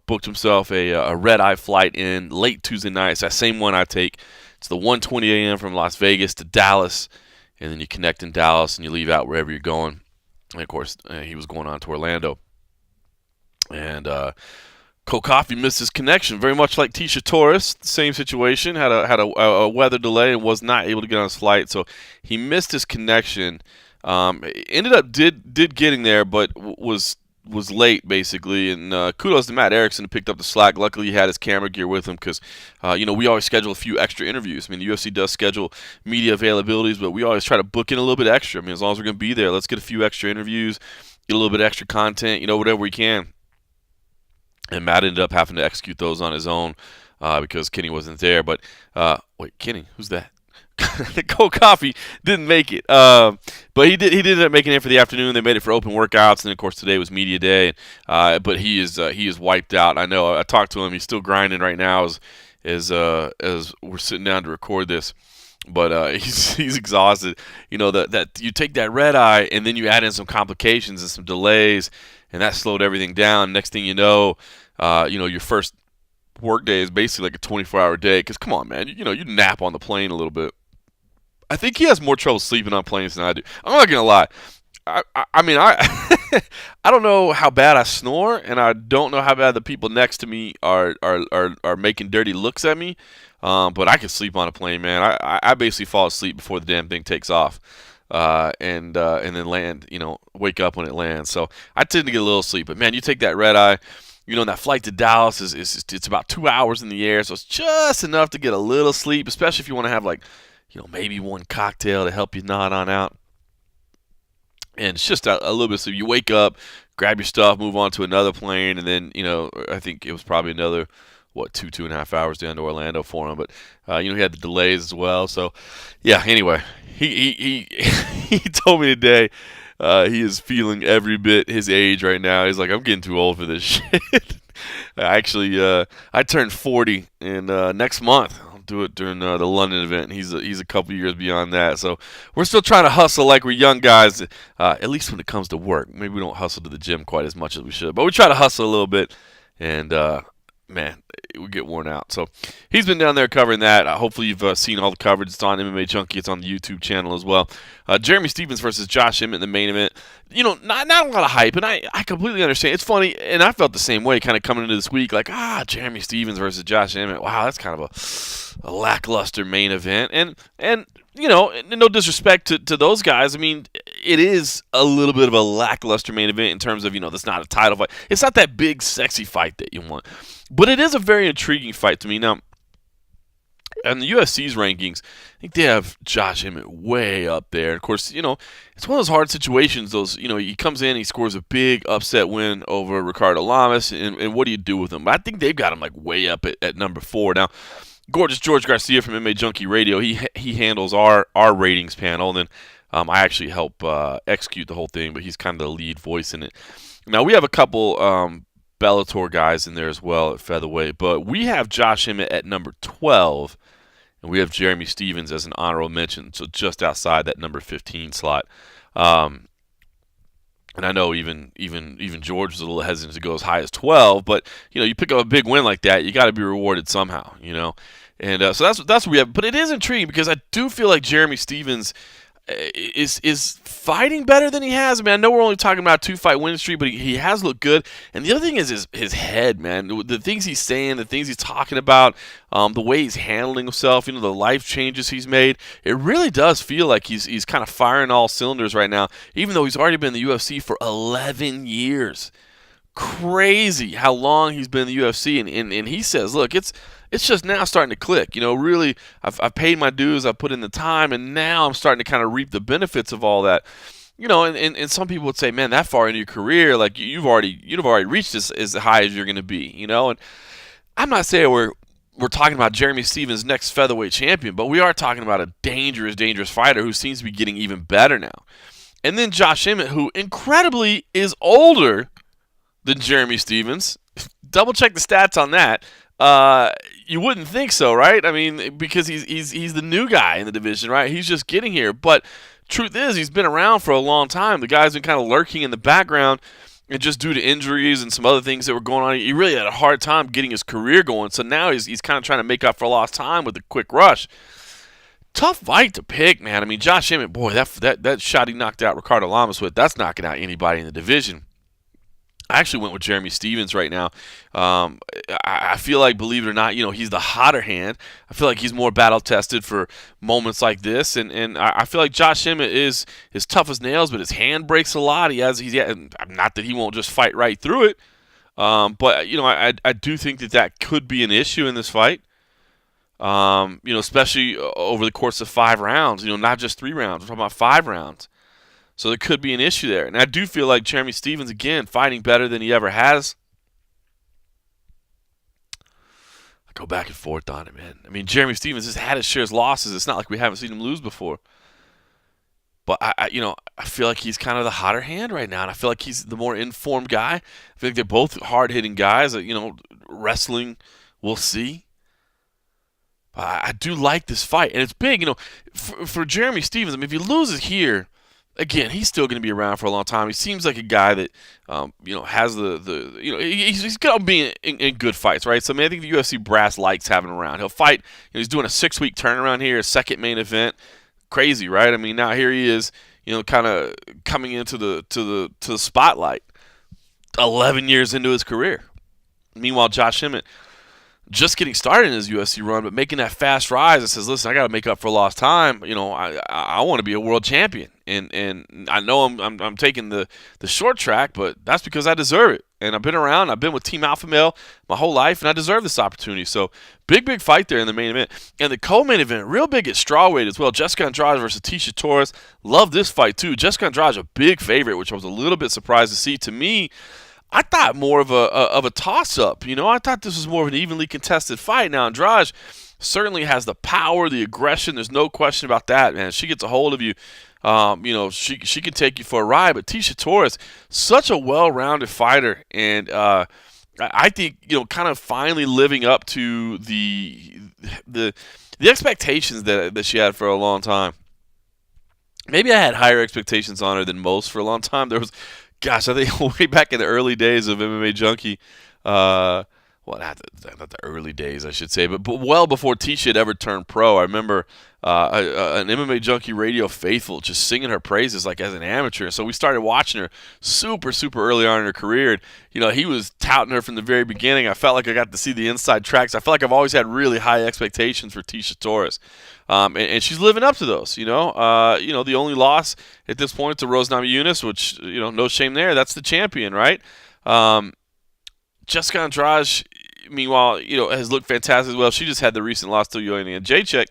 booked himself a red-eye flight in late Tuesday night. It's that same one I take. It's the 1:20 a.m. from Las Vegas to Dallas, and then you connect in Dallas and you leave out wherever you're going. And, of course, he was going on to Orlando. And Cole Coffey missed his connection, very much like Tisha Torres. Same situation, had a weather delay and was not able to get on his flight. So he missed his connection. Ended up did getting there, but was late, basically, and kudos to Matt Erickson who picked up the slack. Luckily, he had his camera gear with him because, we always schedule a few extra interviews. I mean, the UFC does schedule media availabilities, but we always try to book in a little bit extra. I mean, as long as we're going to be there, let's get a few extra interviews, get a little bit extra content, whatever we can. And Matt ended up having to execute those on his own. because Kenny wasn't there. But wait, Kenny, who's that? Cold Coffee didn't make it, but he did end up making it for the afternoon. They made it for open workouts, and of course today was media day. But he is wiped out. I know. I talked to him. He's still grinding right now as we're sitting down to record this. But he's exhausted. You know that you take that red eye and then you add in some complications and some delays, and that slowed everything down. Next thing you know, your first work day is basically like a 24-hour day. Because come on, man, you nap on the plane a little bit. I think he has more trouble sleeping on planes than I do. I'm not gonna lie. I mean, I don't know how bad I snore, and I don't know how bad the people next to me are making dirty looks at me. But I can sleep on a plane, man. I basically fall asleep before the damn thing takes off, and then land. Wake up when it lands. So I tend to get a little sleep. But man, you take that red eye. That flight to Dallas it's about 2 hours in the air, so it's just enough to get a little sleep, especially if you want to have maybe one cocktail to help you nod on out. And it's just a little bit. So you wake up, grab your stuff, move on to another plane, and then I think it was probably another 2.5 hours down to Orlando for him. But he had the delays as well. So yeah. Anyway, he he told me today he is feeling every bit his age right now. He's like, I'm getting too old for this shit. Actually, I turned 40 in next month. Do it during the London event. He's a couple years beyond that, so we're still trying to hustle like we're young guys. At least when it comes to work, maybe we don't hustle to the gym quite as much as we should, but we try to hustle a little bit. And man, we get worn out. So he's been down there covering that. Hopefully you've seen all the coverage. It's on MMA Junkie. It's on the YouTube channel as well. Jeremy Stephens versus Josh Emmett in the main event. Not a lot of hype, and I completely understand. It's funny, and I felt the same way kind of coming into this week. Like, Jeremy Stephens versus Josh Emmett. Wow, that's kind of a lackluster main event. And no disrespect to those guys. I mean, it is a little bit of a lackluster main event in terms of, that's not a title fight. It's not that big, sexy fight that you want. But it is a very intriguing fight to me. Now, in the UFC's rankings, I think they have Josh Emmett way up there. Of course, it's one of those hard situations. He comes in, he scores a big upset win over Ricardo Lamas, and what do you do with him? I think they've got him way up at number 4. Now, Gorgeous George Garcia from MMA Junkie Radio, he handles our ratings panel, and then I actually help execute the whole thing, but he's kind of the lead voice in it. Now, we have a couple Bellator guys in there as well at featherweight, but we have Josh Emmett at number 12, and we have Jeremy Stephens as an honorable mention, so just outside that number 15 slot. And I know even George was a little hesitant to go as high as 12, but you pick up a big win like that, you got to be rewarded somehow, And so that's what we have. But it is intriguing because I do feel like Jeremy Stephens is fighting better than he has. I mean, I know we're only talking about a 2-fight win streak, but he has looked good. And the other thing is his head, man. The things he's saying, the things he's talking about, the way he's handling himself, the life changes he's made. It really does feel like he's kind of firing all cylinders right now, even though he's already been in the UFC for 11 years. Crazy how long he's been in the UFC, and he says, look, it's just now starting to click. Really, I've paid my dues, I've put in the time, and now I'm starting to kind of reap the benefits of all that. And some people would say, man, that far into your career, like you've already reached as high as you're going to be. And I'm not saying we're talking about Jeremy Stephens' next featherweight champion, but we are talking about a dangerous fighter who seems to be getting even better now. And then Josh Emmett, who incredibly is older than Jeremy Stephens. Double check the stats on that. You wouldn't think so, right? I mean, because he's the new guy in the division, right? He's just getting here. But truth is, he's been around for a long time. The guy's been kind of lurking in the background, and just due to injuries and some other things that were going on, he really had a hard time getting his career going. So now he's kind of trying to make up for lost time with a quick rush. Tough fight to pick, man. I mean, Josh Emmett, boy, that shot he knocked out Ricardo Lamas with, that's knocking out anybody in the division. I actually went with Jeremy Stephens right now. I feel like, believe it or not, he's the hotter hand. I feel like he's more battle-tested for moments like this. And I feel like Josh Emmett is tough as nails, but his hand breaks a lot. He's not that he won't just fight right through it. But I do think that could be an issue in this fight. Especially over the course of 5 rounds. Not just 3 rounds. We're talking about 5 rounds. So there could be an issue there. And I do feel like Jeremy Stephens, again, fighting better than he ever has. go back and forth on it, man. I mean, Jeremy Stevens has had his share of losses. It's not like we haven't seen him lose before. But I feel like he's kind of the hotter hand right now, and I feel like he's the more informed guy. I feel like they're both hard-hitting guys. Wrestling, we'll see. I do like this fight, and it's big. For Jeremy Stevens, I mean, if he loses here, again, he's still going to be around for a long time. He seems like a guy that, has he's going to be in good fights, right? So, I mean, I think the UFC brass likes having him around. He'll fight. He's doing a 6-week turnaround here, a second main event. Crazy, right? I mean, now here he is, kind of coming into the spotlight 11 years into his career. Meanwhile, Josh Emmett just getting started in his UFC run, but making that fast rise and says, listen, I got to make up for lost time. I want to be a world champion. And I know I'm taking the short track, but that's because I deserve it. And I've been around. I've been with Team Alpha Male my whole life, and I deserve this opportunity. So big fight there in the main event. And the co-main event, real big at strawweight as well. Jessica Andrade versus Tecia Torres. Love this fight, too. Jessica Andrade a big favorite, which I was a little bit surprised to see. To me, I thought more of a toss-up. I thought this was more of an evenly contested fight. Now, Andrade certainly has the power, the aggression. There's no question about that, man. She gets a hold of you. She can take you for a ride. But Tecia Torres, such a well-rounded fighter, and I think kind of finally living up to the expectations that she had for a long time. Maybe I had higher expectations on her than most for a long time. There was, I think way back in the early days of MMA Junkie. Not the early days, I should say, but well before Tecia had ever turned pro. I remember an MMA Junkie radio faithful just singing her praises like as an amateur. So we started watching her super early on in her career. And, he was touting her from the very beginning. I felt like I got to see the inside tracks. I feel like I've always had really high expectations for Tecia Torres. And she's living up to those, the only loss at this point to Rose Namajunas, which, no shame there. That's the champion, right? Jessica Andrade, meanwhile, has looked fantastic as well. She just had the recent loss to Joanna Jacek.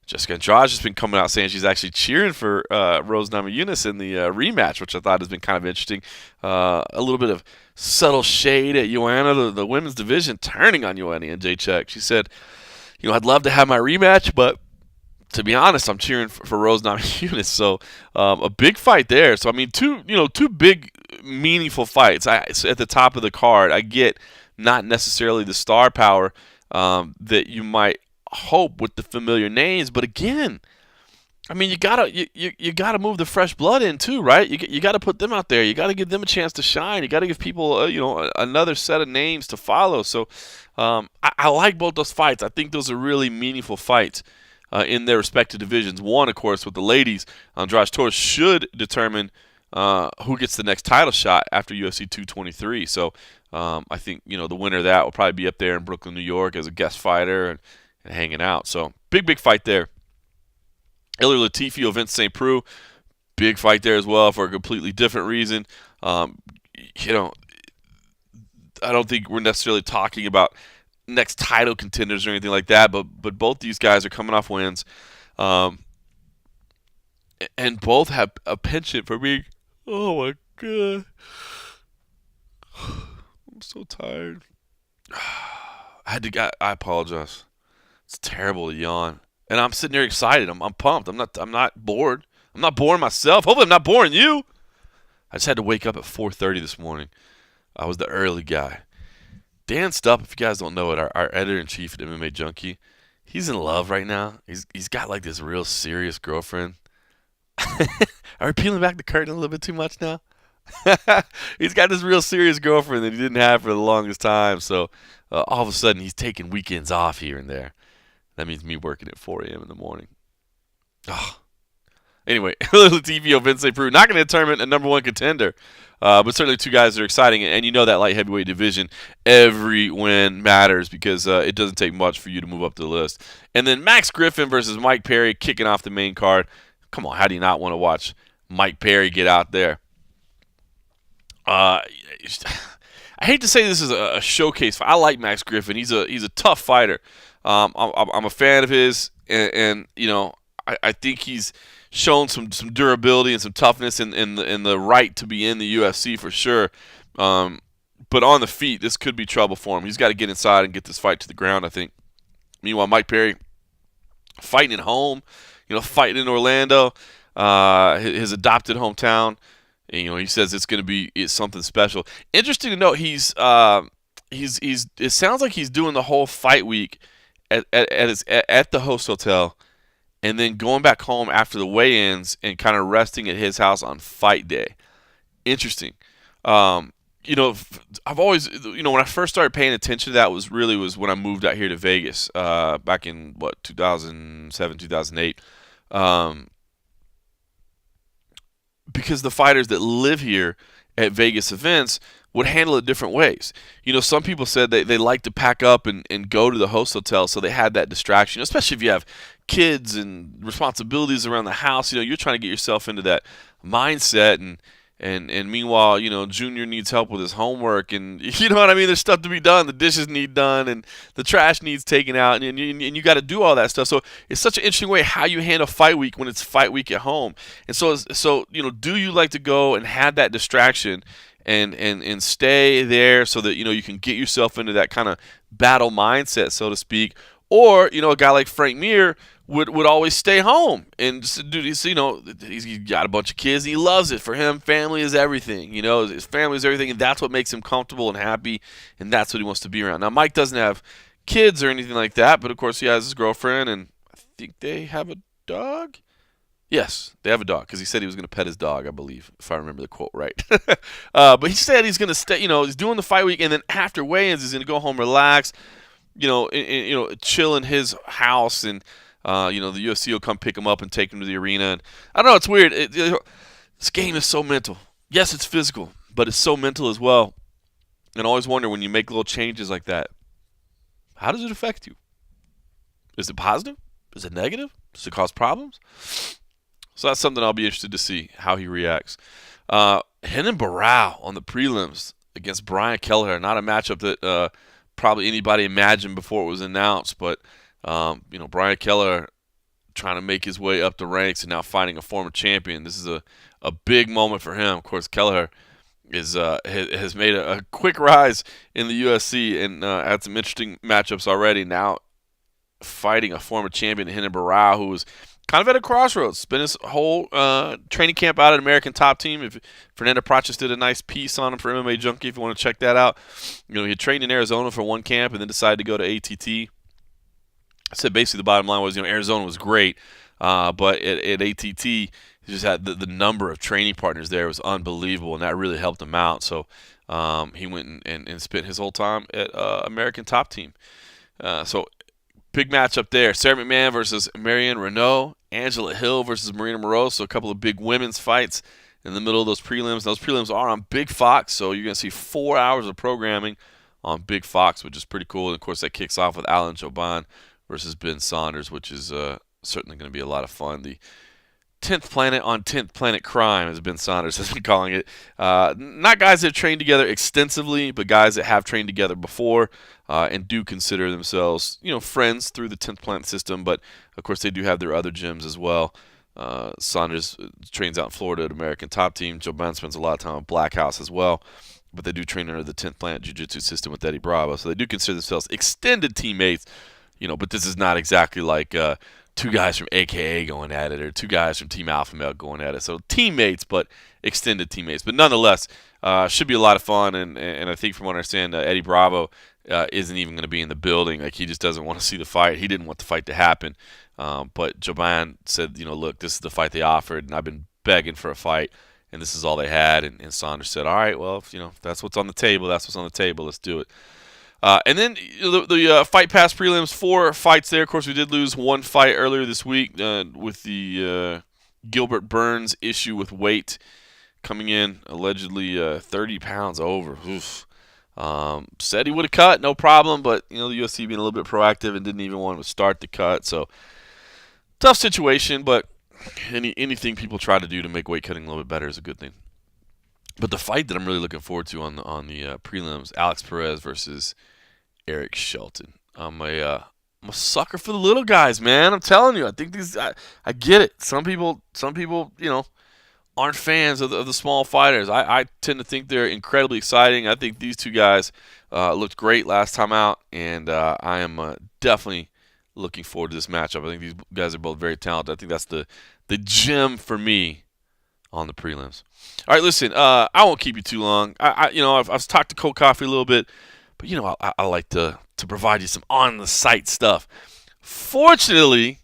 Jessica Andrade has been coming out saying she's actually cheering for Rose Namajunas in the rematch, which I thought has been kind of interesting. A little bit of subtle shade at Joanna, the women's division, turning on Joanna Jacek. She said, I'd love to have my rematch, but to be honest, I'm cheering for Rose Namajunas. So a big fight there. So I mean, two big meaningful fights at the top of the card. I get not necessarily the star power that you might hope with the familiar names, but again, I mean, you gotta move the fresh blood in too, right? You gotta put them out there. You gotta give them a chance to shine. You gotta give people another set of names to follow. So I like both those fights. I think those are really meaningful fights in their respective divisions. One, of course, with the ladies, Andrade Torres should determine who gets the next title shot after UFC 223. So I think the winner of that will probably be up there in Brooklyn, New York, as a guest fighter and hanging out. So big fight there. Ilir Latifi, Vince St. Preux, big fight there as well for a completely different reason. I don't think we're necessarily talking about next title contenders or anything like that, but both these guys are coming off wins, and both have a penchant for being. Oh my god, I'm so tired. I apologize. It's terrible to yawn, and I'm sitting here excited. I'm pumped. I'm not bored. I'm not boring myself. Hopefully, I'm not boring you. I just had to wake up at 4:30 this morning. I was the early guy. Dan Stupp, if you guys don't know it, our editor-in-chief at MMA Junkie, he's in love right now. He's got like this real serious girlfriend. Are we peeling back the curtain a little bit too much now? He's got this real serious girlfriend that he didn't have for the longest time. So all of a sudden, he's taking weekends off here and there. That means me working at 4 a.m. in the morning. Oh. Anyway, Latifi, Vince St. Preux, not going to determine a number one contender, but certainly two guys that are exciting. And you know that light heavyweight division, every win matters because it doesn't take much for you to move up the list. And then Max Griffin versus Mike Perry kicking off the main card. Come on, how do you not want to watch Mike Perry get out there? I hate to say this is a showcase. I like Max Griffin. He's a tough fighter. I'm a fan of his, and I think he's shown some durability and some toughness in the right to be in the UFC for sure. But on the feet, this could be trouble for him. He's got to get inside and get this fight to the ground, I think. Meanwhile, Mike Perry fighting at home, fighting in Orlando, his adopted hometown. And, he says it's something special. Interesting to note, it sounds like he's doing the whole fight week at the host hotel, and then going back home after the weigh-ins and kind of resting at his house on fight day. Interesting. I've always, when I first started paying attention to that was when I moved out here to Vegas back in 2007, 2008. Because the fighters that live here at Vegas events would handle it different ways. Some people said they like to pack up and go to the host hotel, so they had that distraction, especially if you have kids and responsibilities around the house. You're trying to get yourself into that mindset, and meanwhile, Junior needs help with his homework, and you know what I mean? There's stuff to be done. The dishes need done, and the trash needs taken out, and you got to do all that stuff. So it's such an interesting way how you handle fight week when it's fight week at home. And so do you like to go and have that distraction and stay there so that you can get yourself into that kind of battle mindset, so to speak? Or a guy like Frank Mir would always stay home and just do this. He's got a bunch of kids. He loves it. For him, family is everything. His family is everything, and that's what makes him comfortable and happy, and that's what he wants to be around. Now, Mike doesn't have kids or anything like that, but of course he has his girlfriend, and I think they have a dog. Yes, they have a dog, because he said he was going to pet his dog, I believe, if I remember the quote right. But he said he's going to stay. He's doing the fight week, and then after weigh-ins, he's going to go home, relax, chill in his house, and the UFC will come pick him up and take him to the arena. And I don't know, it's weird. This game is so mental. Yes, it's physical, but it's so mental as well. And I always wonder, when you make little changes like that, how does it affect you? Is it positive? Is it negative? Does it cause problems? So that's something I'll be interested to see how he reacts. Renan Barao on the prelims against Brian Kelleher. Not a matchup that probably anybody imagined before it was announced, but Brian Kelleher trying to make his way up the ranks and now fighting a former champion. This is a big moment for him. Of course, Kelleher has made a quick rise in the UFC and had some interesting matchups already. Now fighting a former champion, Renan Barao, who was kind of at a crossroads. Spent his whole training camp out at American Top Team. If Fernando Pratchett did a nice piece on him for MMA Junkie, if you want to check that out. He had trained in Arizona for one camp and then decided to go to ATT. I said basically the bottom line was, Arizona was great, but at ATT, he just had the number of training partners there was unbelievable, and that really helped him out. So he went and spent his whole time at American Top Team. So big matchup there. Sarah McMahon versus Marianne Renault. Angela Hill versus Marina Moroso. A couple of big women's fights in the middle of those prelims. Those prelims are on Big Fox, so you're going to see 4 hours of programming on Big Fox, which is pretty cool. And, of course, that kicks off with Alan Jouban versus Ben Saunders, which is certainly going to be a lot of fun. The 10th planet on 10th planet crime, as Ben Saunders has been calling it. Not guys that have trained together extensively, but guys that have trained together before and do consider themselves, friends through the 10th planet system. But, of course, they do have their other gyms as well. Saunders trains out in Florida at American Top Team. Jouban spends a lot of time at Black House as well. But they do train under the 10th planet jiu-jitsu system with Eddie Bravo. So they do consider themselves extended teammates. But this is not exactly like two guys from AKA going at it or two guys from Team Alpha Male going at it. So teammates, but extended teammates. But nonetheless, should be a lot of fun. And I think from what I understand, Eddie Bravo isn't even going to be in the building. Like, he just doesn't want to see the fight. He didn't want the fight to happen. But Jouban said, look, this is the fight they offered, and I've been begging for a fight, and this is all they had. And Saunders said, all right, well, if that's what's on the table, that's what's on the table. Let's do it. And then the Fight Pass prelims, 4 fights there. Of course, we did lose one fight earlier this week with the Gilbert Burns issue with weight coming in allegedly 30 pounds over. Oof. Said he would have cut, no problem, but the UFC being a little bit proactive and didn't even want to start the cut. So tough situation, but anything people try to do to make weight cutting a little bit better is a good thing. But the fight that I'm really looking forward to on the prelims, Alex Perez versus Eric Shelton. I'm a sucker for the little guys, man. I'm telling you. I think I get it. Some people, aren't fans of the small fighters. I tend to think they're incredibly exciting. I think these two guys looked great last time out, and I am definitely looking forward to this matchup. I think these guys are both very talented. I think that's the gem for me on the prelims. All right, listen, I won't keep you too long. I've talked to Cold Coffee a little bit, but I like to provide you some on the site stuff. Fortunately,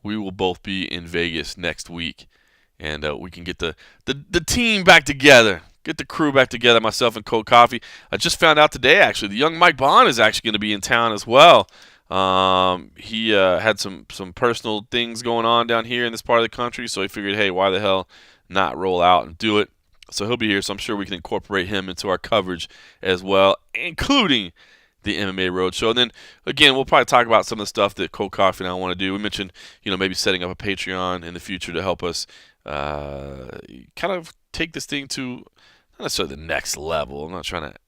we will both be in Vegas next week, and we can get the team back together, get the crew back together. Myself and Cold Coffee. I just found out today, actually, the young Mike Bond is actually going to be in town as well. He had some personal things going on down here in this part of the country, so he figured, hey, why the hell not roll out and do it? So he'll be here, so I'm sure we can incorporate him into our coverage as well, including the MMA Roadshow. And then, again, we'll probably talk about some of the stuff that Cold Coffee and I want to do. We mentioned, maybe setting up a Patreon in the future to help us kind of take this thing to not necessarily the next level. I'm not trying to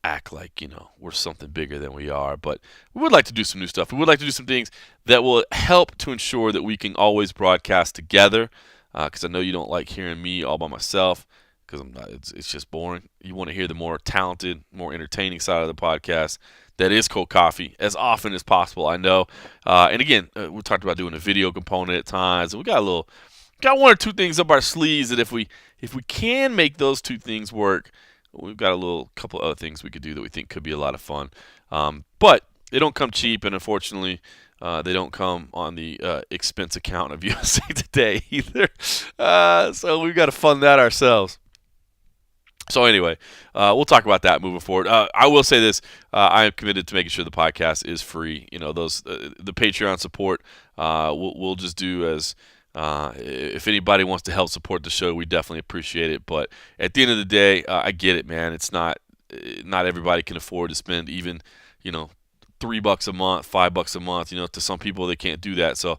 act like, we're something bigger than we are, but we would like to do some new stuff. We would like to do some things that will help to ensure that we can always broadcast together, because I know you don't like hearing me all by myself, because it's just boring. You want to hear the more talented, more entertaining side of the podcast that is Cold Coffee as often as possible, I know. And again, we talked about doing a video component at times. We got one or two things up our sleeves that if we can make those two things work, we've got a couple other things we could do that we think could be a lot of fun. But they don't come cheap, and unfortunately, they don't come on the expense account of USA Today either. So we've got to fund that ourselves. So anyway, we'll talk about that moving forward. I will say this: I am committed to making sure the podcast is free. The Patreon support, we'll just do as if anybody wants to help support the show, we definitely appreciate it. But at the end of the day, I get it, man. It's not everybody can afford to spend even $3 a month, $5 a month. To some people they can't do that. So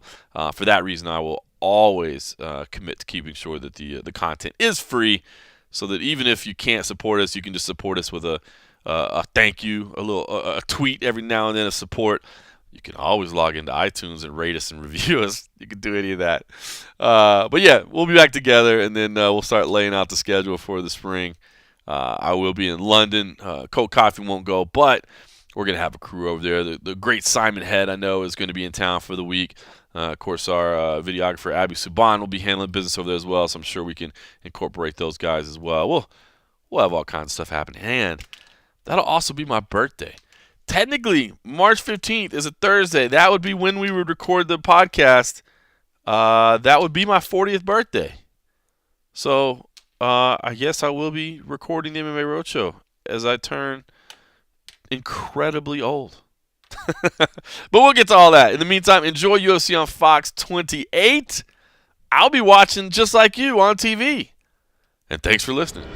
for that reason, I will always commit to keeping sure that the content is free, so that even if you can't support us, you can just support us with a thank you, a tweet every now and then of support. You can always log into iTunes and rate us and review us. You can do any of that. But yeah, we'll be back together, and then we'll start laying out the schedule for the spring. I will be in London. Cold Coffee won't go, but we're going to have a crew over there. The great Simon Head, I know, is going to be in town for the week. Of course, our videographer, Abby Subban, will be handling business over there as well, so I'm sure we can incorporate those guys as well. We'll have all kinds of stuff happening. And that'll also be my birthday. Technically, March 15th is a Thursday. That would be when we would record the podcast. That would be my 40th birthday. So I guess I will be recording the MMA Roadshow as I turn incredibly old. But we'll get to all that. In the meantime, enjoy UFC on Fox 28. I'll be watching just like you on TV. And thanks for listening.